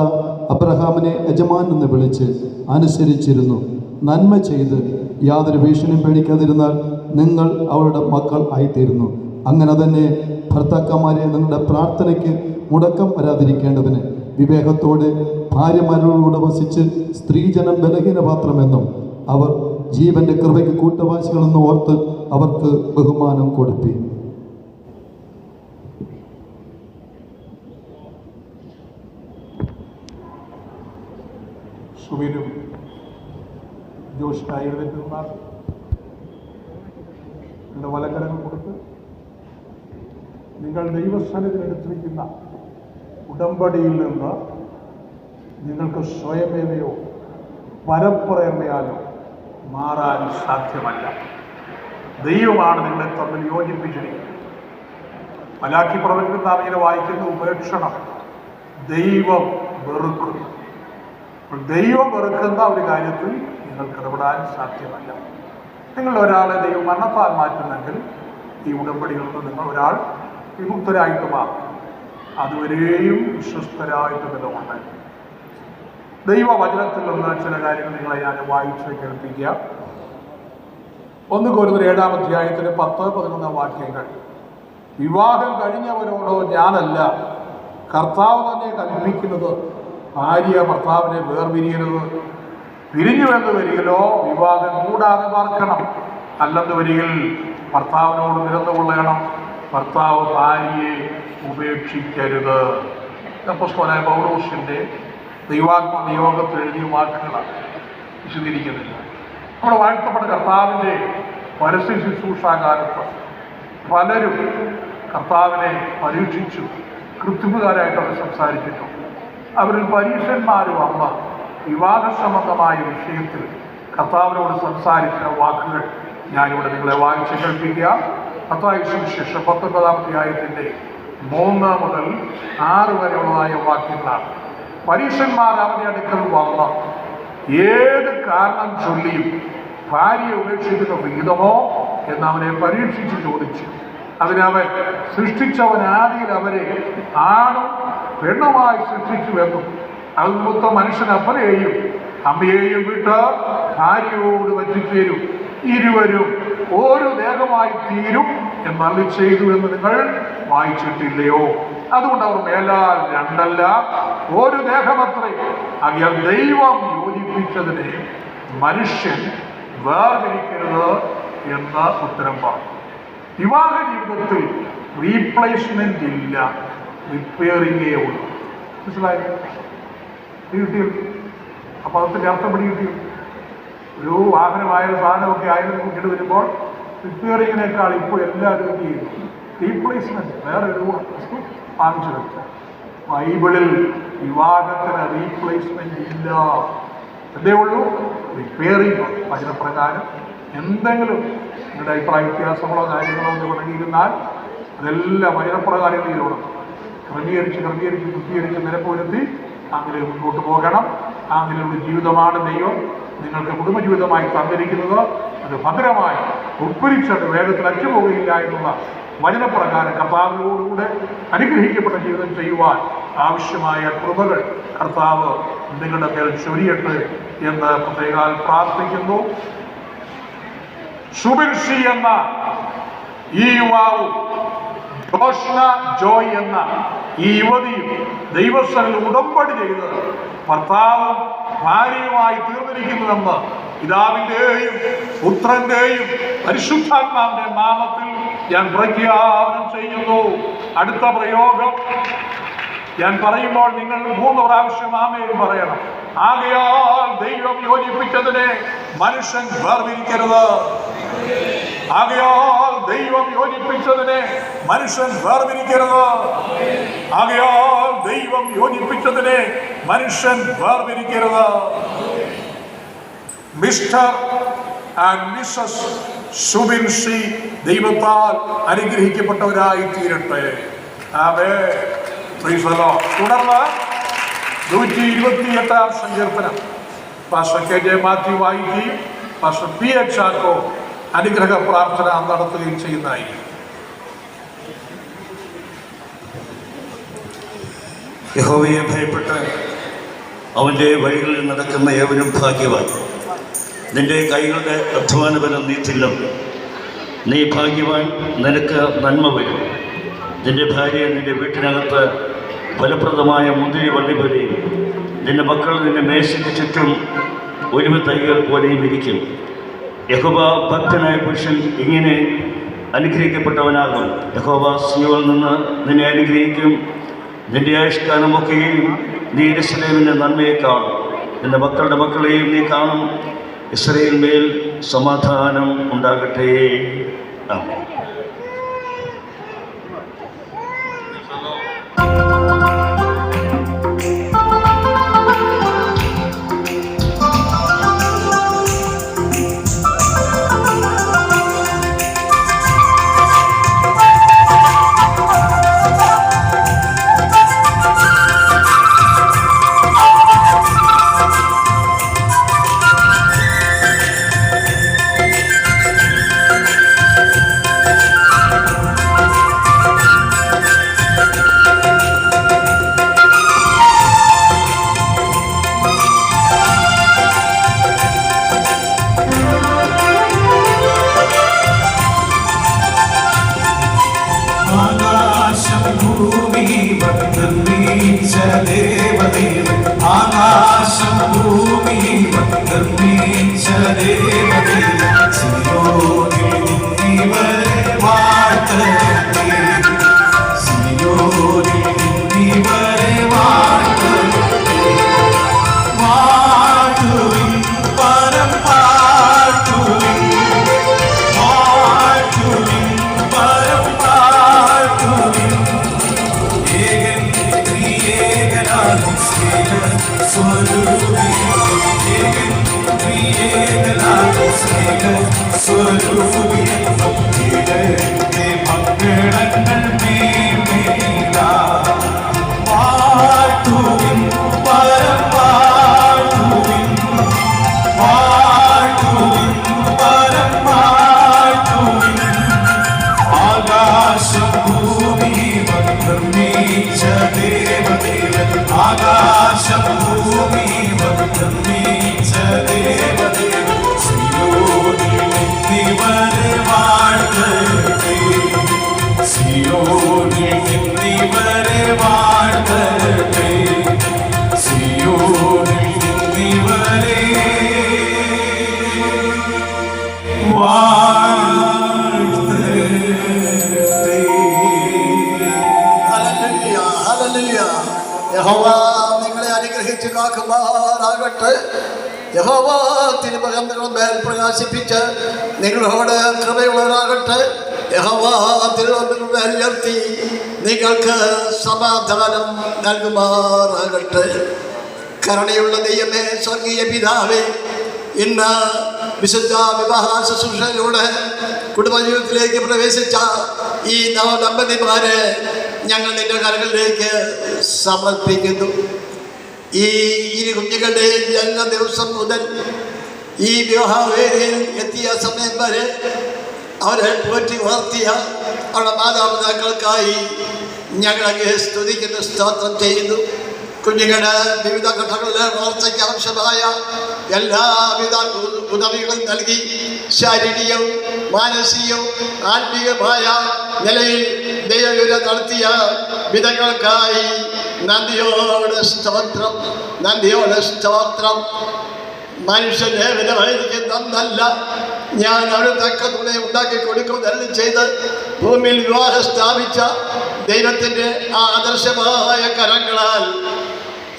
അബ്രഹാമിനെ യജമാൻ എന്ന് വിളിച്ച് അനുസരിച്ചിരുന്നു. നന്മ ചെയ്ത് യാതൊരു ഭീഷണിയും പേടിക്കാതിരുന്നാൽ നിങ്ങൾ അവരുടെ മക്കൾ ആയിത്തീരുന്നു. അങ്ങനെ തന്നെ ഭർത്താക്കന്മാരെ നിങ്ങളുടെ പ്രാർത്ഥനയ്ക്ക് മുടക്കം വരാതിരിക്കേണ്ടതിന് വിവേകത്തോടെ ഭാര്യമാരോടുകൂടെ വസിച്ച് സ്ത്രീജനം ബലഹീനപാത്രമെന്നും അവർ ജീവന്റെ കൃപയ്ക്ക് കൂട്ടവാസികളെന്ന് ഓർത്ത് അവർക്ക് ബഹുമാനം കൊടുപ്പി. സുബിനും ജോഷിനായി എഴുന്നേറ്റുമാർ എൻ്റെ വലക്കരങ്ങൾ കൊടുത്ത് നിങ്ങൾ ദൈവസ്ഥാനത്തിനെടുത്തിരിക്കുന്ന ഉടമ്പടിയിൽ നിന്ന് നിങ്ങൾക്ക് സ്വയമേവയോ പരപ്രേരണയാലോ മാറാൻ സാധ്യമല്ല. ദൈവമാണ് നിങ്ങളെ തമ്മിൽ യോജിപ്പിച്ചിരിക്കുന്നത്. മലാക്കി പ്രവചനം നാം ഇങ്ങനെ വായിക്കുന്ന ഉപേക്ഷണം ദൈവം വെറുക്കുന്നു. ദൈവം വെറുക്കുന്ന ഒരു കാര്യത്തിൽ നിങ്ങൾക്ക് ഇടപെടാൻ സാധ്യമല്ല. നിങ്ങൾ ഒരാളെ ദൈവം മരണത്താൽ മാറ്റുന്നെങ്കിൽ ഈ ഉടമ്പടികളിൽ നിന്ന് നിങ്ങൾ ഒരാൾ വിമുക്തരായിട്ട് മാറും. അതുവരെയും വിശ്വസ്തരായിട്ട് നിലകൊണ്ട് ദൈവവചനത്തിൽ നിന്ന് ചില കാര്യങ്ങൾ നിങ്ങളെ ഞാൻ വായിച്ച് കേൾപ്പിക്കുക. 1 കൊരിന്ത്യർ 7 അധ്യായത്തിന് 10-11 വാക്യങ്ങൾ. വിവാഹം കഴിഞ്ഞവരോടോ ഞാനല്ല, കർത്താവ് തന്നെ കൽപ്പിക്കുന്നത്, ഭാര്യ ഭർത്താവിനെ വേർപിരിയരുത്. പിരിഞ്ഞുവെന്ന് വരികലോ വിവാഹം കൂടാതെ പാർക്കണം. അല്ലെന്ന് വരികിൽ ഭർത്താവിനോട് നിരന്നുകൊള്ളണം. ഭർത്താവ് ഭാര്യയെ ഉപേക്ഷിക്കരുത്. അപ്പോസ്തലനായ പൗലോസിൻ്റെ ദൈവാത്മ നിയോഗത്തിൽ എഴുതിയ വാക്കുകളാണ്, വിശദീകരിക്കുന്നില്ല. നമ്മുടെ വാഴ്ത്തപ്പെട്ട കർത്താവിൻ്റെ പരസ്യ ശുശ്രൂഷാകാലത്ത് പലരും കർത്താവിനെ പരീക്ഷിച്ചു, കൃത്രിമകാരായിട്ട് അവർ സംസാരിക്കുന്നു. അവരിൽ പരീക്ഷന്മാരും അമ്മ വിവാഹ സംബന്ധമായ വിഷയത്തിൽ കർത്താവിനോട് സംസാരിച്ച വാക്കുകൾ ഞാനിവിടെ നിങ്ങളെ വായിച്ച് കേൾപ്പിക്കുക. മത്തായി സുവിശേഷം 19 അധ്യായത്തിൻ്റെ 3 മുതൽ 6 വരെയുള്ളതായ വാക്യങ്ങളാണ്. പരീക്ഷന്മാർ അവൻ്റെ അടുക്കൽ വന്ന് ഏത് കാരണം ചൊല്ലിയും ഭാര്യയെ ഉപേക്ഷിക്കുന്ന വിഹിതമോ എന്ന് അവനെ പരീക്ഷിച്ച് ചോദിച്ചു. അതിനവൻ സൃഷ്ടിച്ചവൻ ആദിയിൽ അവരെ ആണും പെണ്ണുമായി സൃഷ്ടിച്ചുവെന്നും അത് നിമിത്തം മനുഷ്യൻ അപ്പനെയും അമ്മയെയും വിട്ട് ഭാര്യയോട് പറ്റിച്ചേരും, ഇരുവരും ഒരു ദേഹമായി തീരും എന്നല്ല ചെയ്തു എന്ന് നിങ്ങൾ വായിച്ചിട്ടില്ലയോ? അതുകൊണ്ട് അവർ മേലാൽ രണ്ടല്ല ഒരു ദേഹമത്രേ. ആകയാൽ ദൈവം യോജിപ്പിച്ചതിനെ മനുഷ്യൻ വേർതിരിക്കരുത് എന്ന് ഉത്തരം പറഞ്ഞു. വിവാഹ ജീവിതത്തിൽ റീപ്ലേസ്മെന്റ് ഇല്ല, റിപ്പയറിങ്ങേ ഉള്ളൂ. മനസ്സിലായി? കിട്ടിയോ? അപ്പോൾ അതിൻ്റെ അർത്ഥം പിടി കിട്ടിയോ? ഒരു വാഹനമായാലും സാധനമൊക്കെ ആയാലും കുട്ടികൾ വരുമ്പോൾ റിപ്പയറിങ്ങിനേക്കാൾ ഇപ്പോൾ എല്ലാവരും ചെയ്യുന്നു, റീപ്ലേസ്മെന്റ് വേറെ ഒരു വാങ്ങിച്ചു വെച്ച ബൈബിളിൽ വിവാഹത്തിന് റീപ്ലേസ്മെന്റ് ഇല്ല. എന്തേ ഉള്ളൂ? റിപ്പയറിംഗ്. വചനപ്രകാരം എന്തെങ്കിലും നിങ്ങളുടെ അഭിപ്രായ വ്യത്യാസങ്ങളോ കാര്യങ്ങളോ ഒന്ന് തുടങ്ങിയിരുന്നാൽ അതെല്ലാം വചനപ്രകാരം ചെയ്തോണം. ക്രമീകരിച്ച് നിലപ്പുരത്തി അങ്ങനെ മുന്നോട്ട് പോകണം. അങ്ങനെയുള്ള ജീവിതമാണ് ദൈവം നിങ്ങൾക്ക് കുടുംബജീവിതമായി തന്നിരിക്കുന്നത്. അത് ഭദ്രമായി ഉൾപ്പരിച്ചിട്ട് വേഗത്തിൽ അറ്റുപോകുകയില്ല എന്നുള്ള വചനപ്രകാരം കർത്താവിനോടുകൂടെ അനുഗ്രഹിക്കപ്പെട്ട ജീവിതം ചെയ്യുവാൻ ആവശ്യമായ കൃപകൾ കർത്താവ് നിങ്ങളുടെ മേൽ ചൊരിയട്ടെ എന്ന് പ്രത്യേകം പ്രാർത്ഥിക്കുന്നു. സുബിൻ സി എന്ന ഈ യുവാവും ജോഷ്ന ജോയ് എന്ന ഈ യുവതിയും ദൈവസ്ഥനിൽ ഉടമ്പടി ചെയ്ത് ഭർത്താവും ഭാര്യയുമായി തീർന്നിരിക്കുന്നുവെന്ന് പിതാവിൻ്റെയും പുത്രന്റെയും പരിശുദ്ധാത്മാവിന്റെ നാമത്തിൽ ഞാൻ പ്രഖ്യാപനം ചെയ്യുന്നു. അടുത്ത പ്രയോഗം ഞാൻ പറയുമ്പോൾ നിങ്ങൾ 3 പ്രാവശ്യം ആമേൻ പറയണം. ആകയാൽ ദൈവം യോജിപ്പിച്ചതിനെ മനുഷ്യൻ വേർതിരിക്കരുത്. ആകയാൽ ദൈവം യോജിപ്പിച്ചതിനെ മനുഷ്യൻ വേർതിരിക്കരുത്. ആകയാൽ ദൈവം യോജിപ്പിച്ചതിനെ മനുഷ്യൻ വേർതിരിക്കരുത്. Mister and missus Subin C ദൈവത്താൽ അനുഗ്രഹിക്കപ്പെട്ടവരായി തീരട്ടെ. ആമേൻ. Praise the Lord. തുടർന്ന് 128 സങ്കീർത്തനം പാസ്റ്റർ KJ മാത്യു വായിക്കുകയും പാസ്റ്റർ PH ചാക്കോ അനുഗ്രഹ പ്രാർത്ഥന നടത്തുകയും ചെയ്യുന്നതായിരിക്കും. യഹോവയെ ഭയപ്പെട്ട് അവൻ്റെ വഴികളിൽ നടക്കുന്ന ഏവനും ഭാഗ്യവാൻ. നിന്റെ കൈകളുടെ അധ്വാനബലം നീ തിന്നും. നീ ഭാഗ്യവാൻ, നിനക്ക് നന്മ വരും. നിന്റെ ഭാര്യ നിന്റെ വീട്ടിനകത്ത് ഫലപ്രദമായ മുന്തിരി വള്ളി പോലെയും നിന്റെ മക്കൾ നിന്റെ മേശയ്ക്ക് ചുറ്റും ഒലിവ തൈകൾ പോലെയും ഇരിക്കും. യഹോവ ഭക്തനായ പുരുഷൻ ഇങ്ങനെ അനുഗ്രഹിക്കപ്പെട്ടവനാകും. യഹോവ സിയോനിൽ നിന്ന് നിന്നെ അനുഗ്രഹിക്കും. നിന്റെ ആയുഷ്കാലമൊക്കെയും നീ യെരൂശലേമിൻ്റെ നന്മയെ കാണും. നിന്റെ മക്കളുടെ മക്കളെയും നീ കാണും. ഇസ്രായേൽ മേൽ സമാധാനം ഉണ്ടാകട്ടെ. ആമേൻ. യഹോവ നിങ്ങളെ അനുഗ്രഹിച്ച് കാക്കുമാറാകട്ടെ. യഹോവ തിരുമുഖം നിങ്ങളുടെ മേൽ പ്രകാശിപ്പിച്ച് നിങ്ങളോട് കൃപയുള്ളവരാകട്ടെ. യഹോവ തിരുവനന്തപുരം ഉയർത്തി നിങ്ങൾക്ക് സമാധാനം നൽകുമാറാകട്ടെ. കരുണയുള്ള ദൈവമേ, സ്വർഗീയ പിതാവേ, ഇന്ന് വിശുദ്ധ വിവാഹ ശുശ്രൂഷയിലൂടെ കുടുംബജീവിതത്തിലേക്ക് പ്രവേശിച്ച ഈ നവദമ്പതിമാരെ ഞങ്ങൾ നിന്റെ കരങ്ങളിലേക്ക് സമർപ്പിക്കുന്നു. ഈ ഇരു കുഞ്ഞുങ്ങളുടെയും ജനന ദിവസം മുതൽ ഈ വിവാഹവേദിയിൽ എത്തിയ സമയം വരെ അവരെ പോറ്റി വളർത്തിയ അവരുടെ മാതാപിതാക്കൾക്കായി ഞങ്ങളെ സ്തുതിക്കുന്ന സ്തോത്രം ചെയ്യുന്നു. കുഞ്ഞുങ്ങളുടെ വിവിധ ഘട്ടങ്ങളിലെ വളർച്ചയ്ക്ക് ആവശ്യമായ എല്ലാവിധ ഉദവികളും നൽകി ശാരീരികവും മാനസികവും ആത്മീയമായ നിലയിൽ ദൈവവിവരം നടത്തിയ വിധങ്ങൾക്കായി നന്ദിയോടെ സ്തോത്രം, നന്ദിയോടെ സ്തോത്രം. മനുഷ്യനെ വിലമതിക്കുന്നല്ല, ഞാൻ അവന് തക്ക തുണ ഉണ്ടാക്കി കൊടുക്കുന്നതെല്ലാം ചെയ്ത് ഭൂമിയിൽ വിവാഹം സ്ഥാപിച്ച ദൈവത്തിൻ്റെ ആ ആദർശമായ കരങ്ങളാൽ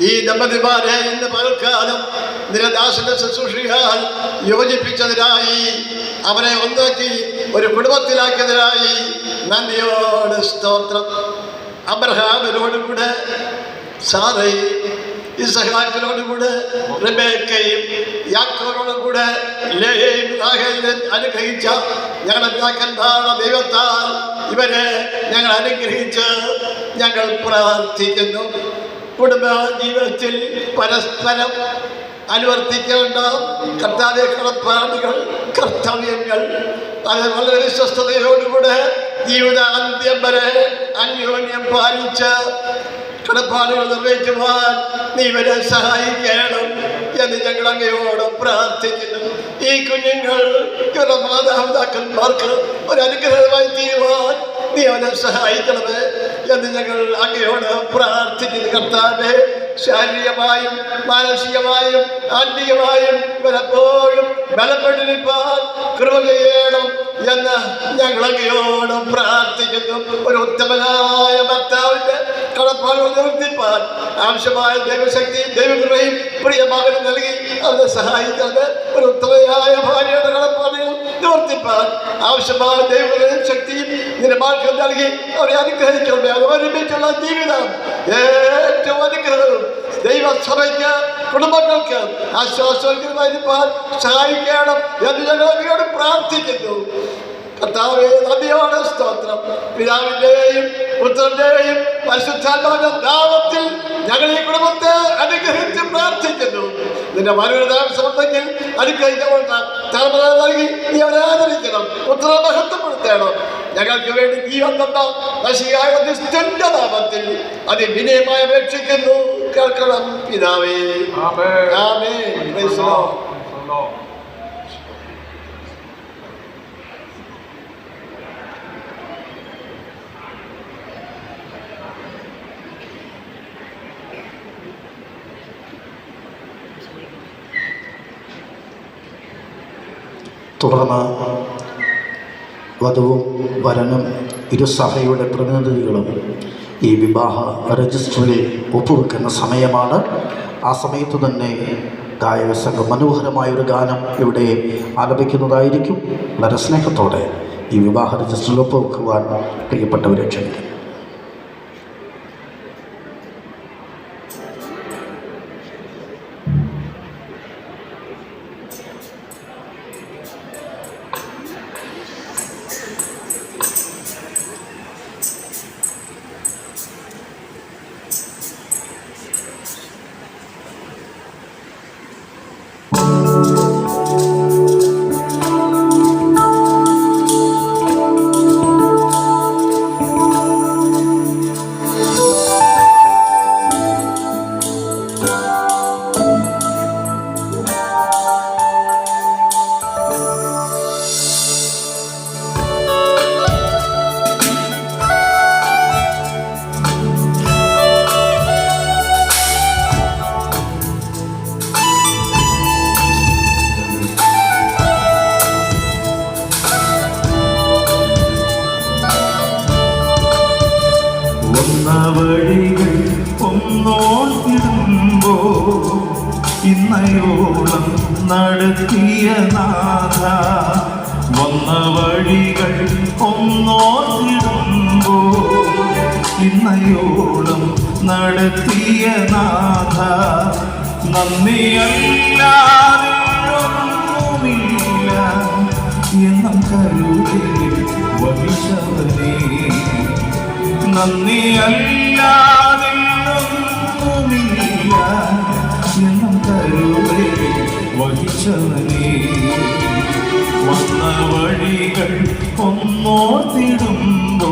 ഈ ദമ്പതിമാരെ ഇന്ന് പകൽക്കാലം നിരദാസന്റെ ശുശ്രൂഷയാൽ യോജിപ്പിച്ചതിനായി, അവരെ ഒന്നാക്കി ഒരു കുടുംബത്തിലാക്കിയതിനായി നന്ദിയോട് സ്തോത്രം. അബ്രഹാമിനോടുകൂടെ സാറയും ഇസഹാക്കിനോടുകൂടെ റിബേക്കയും യാക്കോബോടും കൂടെ ലേയയും റാഹേലിനെ അനുഗ്രഹിച്ച ഞങ്ങളുടെ പിതാക്കന്മാരുടെ ദൈവത്താൽ ഇവരെ ഞങ്ങൾ അനുഗ്രഹിച്ച് ഞങ്ങൾ പ്രാർത്ഥിക്കുന്നു. കുടുംബ ജീവിതത്തിൽ പരസ്പരം അനുവർത്തിക്കേണ്ട കർത്താവ്യ കടപ്പാടുകൾ, കർത്തവ്യങ്ങൾ അത് വളരെ വിശ്വസ്തയോടുകൂടെ ജീവിതാന്ത്യം വരെ അന്യോന്യം പാലിച്ച് കടപ്പാടുകൾ നിർവഹിക്കുവാൻ നീ ഇവരെ സഹായിക്കണം എന്ന് ഞങ്ങൾ അങ്ങയോട് പ്രാർത്ഥിക്കുന്നു. ഈ കുഞ്ഞുങ്ങൾ ഇവരുടെ മാതാപിതാക്കന്മാർക്ക് ഒരു അനുഗ്രഹമായി തീരുവാൻ നീ അവനെ സഹായിക്കണമേ എന്ന് ഞങ്ങൾ അങ്ങയോട് പ്രാർത്ഥിക്കുന്നു. കർത്താവേ, ശാരീരികമായും മാനസികമായും ആത്മീയമായും ഇവരെപ്പോഴും ബലപ്പെട്ടിരിക്കാൻ കൃപ ചെയ്യണം എന്ന് ഞങ്ങൾ അങ്ങയോട് പ്രാർത്ഥിക്കുന്നു. ഒരു ഉത്തമനായ ഭർത്താവിന്റെ കടപ്പാടുകൾ നിവർത്തിപ്പാൻ ആവശ്യമായ ദൈവശക്തിയും ദൈവകൃപയും പ്രിയ മകനും നൽകി അവരെ സഹായിക്കുന്നത്. ഒരു ഉത്തമയായ ഭാര്യയുടെ കടപ്പാടുകൾ നിവർത്തിപ്പാൻ ആവശ്യമായ ദൈവകൃപയും ശക്തിയും നിലമാർക്കും നൽകി അവരെ അനുഗ്രഹിക്കണമേ. അത് ഒരുമിച്ചുള്ള ജീവിതം ഏറ്റവും അനുഗ്രഹവും ദൈവസഭയ്ക്ക് കുടുംബങ്ങൾക്ക് ആശ്വാസമായിരിക്കാൻ സഹായിക്കണം എന്ന് ഞങ്ങൾ അങ്ങയോട് പ്രാർത്ഥിക്കുന്നു. കർത്താവേ, നന്ദിയോടെ സ്തോത്രം. പിതാവിൻ്റെയും പുത്രന്റെയും പരിശുദ്ധാത്മാവിന്റെ നാമത്തിൽ ഞങ്ങൾ ഈ കുടുംബത്തെ അനുഗ്രഹിച്ച് പ്രാർത്ഥിക്കുന്നു. നിന്റെ മരുതാംശമുണ്ടെങ്കിൽ അനുഗ്രഹിക്കപ്പെട്ട തലമുറ നൽകി നീ അവരെ ആദരിക്കണം, പുത്രനെ മഹത്വപ്പെടുത്തണം. ഞങ്ങൾക്ക് വേണ്ടി ജീവൻ തന്ന നശിയായ നിസ്തുന്റെ നാമത്തിൽ അതിവിനയമായി അപേക്ഷിക്കുന്നു. കേൾക്കണം പിതാവേ. ആമേൻ. Praise the Lord. തുടർന്ന് വധുവും വരനും ഇരുസഭയുടെ പ്രതിനിധികളും ഈ വിവാഹ രജിസ്റ്ററിൽ ഒപ്പുവെക്കുന്ന സമയമാണ്. ആ സമയത്ത് തന്നെ ഗായക സംഘം മനോഹരമായൊരു ഗാനം ഇവിടെ ആലപിക്കുന്നതായിരിക്കും. വളരെ സ്നേഹത്തോടെ ഈ വിവാഹ രജിസ്റ്ററിൽ ഒപ്പുവെക്കുവാൻ പ്രിയപ്പെട്ടവരെ ക്ഷണിക്കുന്നു. വഴികൾ ഒന്നോർത്തിടുമ്പോ ഇന്നയോളം നടത്തിയ നാഥ വന്ന വഴികൾ ഒന്നോർത്തിടുമ്പോ ഇന്നയോളം നടത്തിയ നാഥ നന്ദിയല്ലാതെ ഒന്നുമില്ല എന്നും കരുതി വഹിച്ചവനേ നന്ദിയല്ലാതെ ഒന്നുമില്ല എന്നും കരുതി വഹിച്ചവനേ വന്ന വഴികൾ ഒന്നോർത്തിടുമ്പോ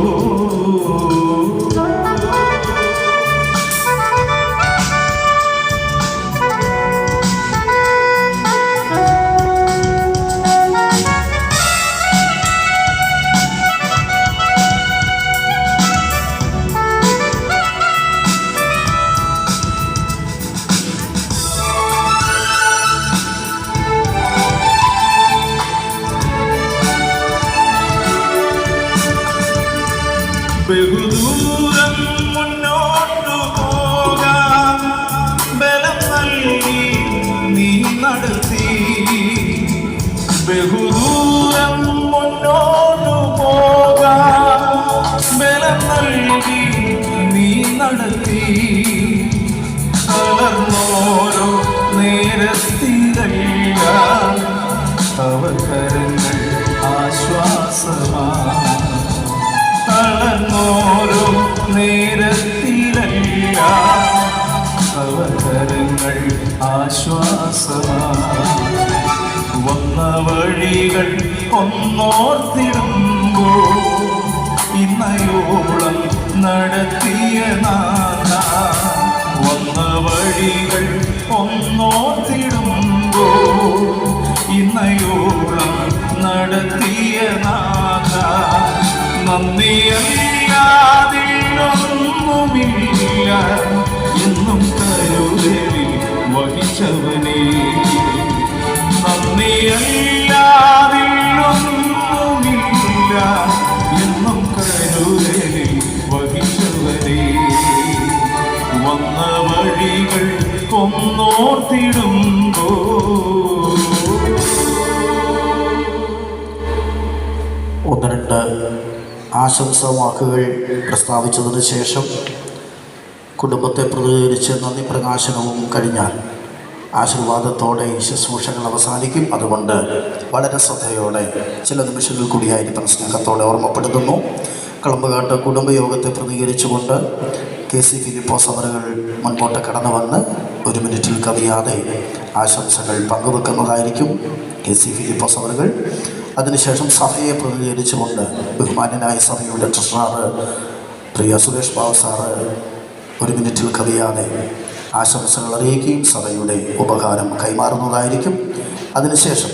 ബഹുദൂരം മുന്നോട്ടു പോകാൻ ബലം നൽകി നീ നടത്തി ബഹുദൂരം മുന്നോട്ടു പോകാൻ ബലം നൽകി നീ നടത്തി തളർന്നോരോ നേരത്തിലല്ല അവകരങ്ങൾ ആശ്വാസമാണ് തളർന്നോരോ നേരത്തിലല്ല അവതരങ്ങൾ ആശ്വാസമാണ് വന്ന വഴികൾ ഒന്നോർത്തിടുമ്പോ ഇന്നയോളം നടത്തിയ നാഥ വന്ന വഴികൾ ഒന്നോർത്തിടുമ്പോ ഇന്നയോളം നടത്തിയ നാഥ നന്ദിയല്ലാതില്ലൊന്നുമില്ല എന്നും കരുതലിൽ വഹിച്ചവനേ നന്ദിയല്ലാതില്ലൊന്നുമില്ല എന്നും കരുതലിൽ വഹിച്ചവനേ വന്ന വഴികൾ ഒന്നോർത്തിടുമ്പോ ഒന്ന് രണ്ട് ആശംസാ വാക്കുകൾ പ്രസ്താവിച്ചതിന് ശേഷം കുടുംബത്തെ പ്രതികരിച്ച് നന്ദി പ്രകാശനവും കഴിഞ്ഞാൽ ആശീർവാദത്തോടെ ഈ ശുശ്രൂഷകൾ അവസാനിക്കും. അതുകൊണ്ട് വളരെ ശ്രദ്ധയോടെ ചില നിമിഷങ്ങൾ കൂടിയായിരിക്കും സ്നേഹത്തോടെ ഓർമ്മപ്പെടുത്തുന്നു. കളമ്പുകാട്ട് കുടുംബയോഗത്തെ പ്രതികരിച്ചുകൊണ്ട് KC ഫിലിപ്പോസ് അവറുകൾ മുൻപോട്ട് കടന്നു വന്ന് 1 മിനിറ്റിൽ കവിയാതെ ആശംസകൾ പങ്കുവെക്കുന്നതായിരിക്കും. KC ഫിലിപ്പോസ് അവറുകൾ അതിനുശേഷം സഭയെ പ്രതികരിച്ചുകൊണ്ട് ബഹുമാന്യനായ സഭയുടെ ട്രഷറർ പ്രിയ സുരേഷ് ബാബു സാറ് 1 മിനിറ്റിൽ കവിയാതെ ആശംസകൾ അറിയിക്കുകയും സഭയുടെ ഉപകാരം കൈമാറുന്നതായിരിക്കും. അതിനുശേഷം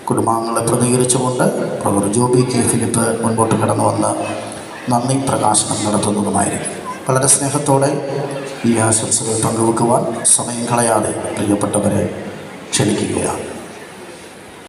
കുടുംബാംഗങ്ങളെ പ്രതികരിച്ചുകൊണ്ട് പ്രൊഫസർ ജോബി K. ഫിലിപ്പ് മുൻപോട്ട് കടന്നു വന്ന് നന്ദി പ്രകാശനം നടത്തുന്നതുമായിരിക്കും. വളരെ സ്നേഹത്തോടെ ഈ ആശംസകൾ പങ്കുവെക്കുവാൻ സമയം കളയാതെ പ്രിയപ്പെട്ടവരെ ക്ഷണിക്കുകയാണ്.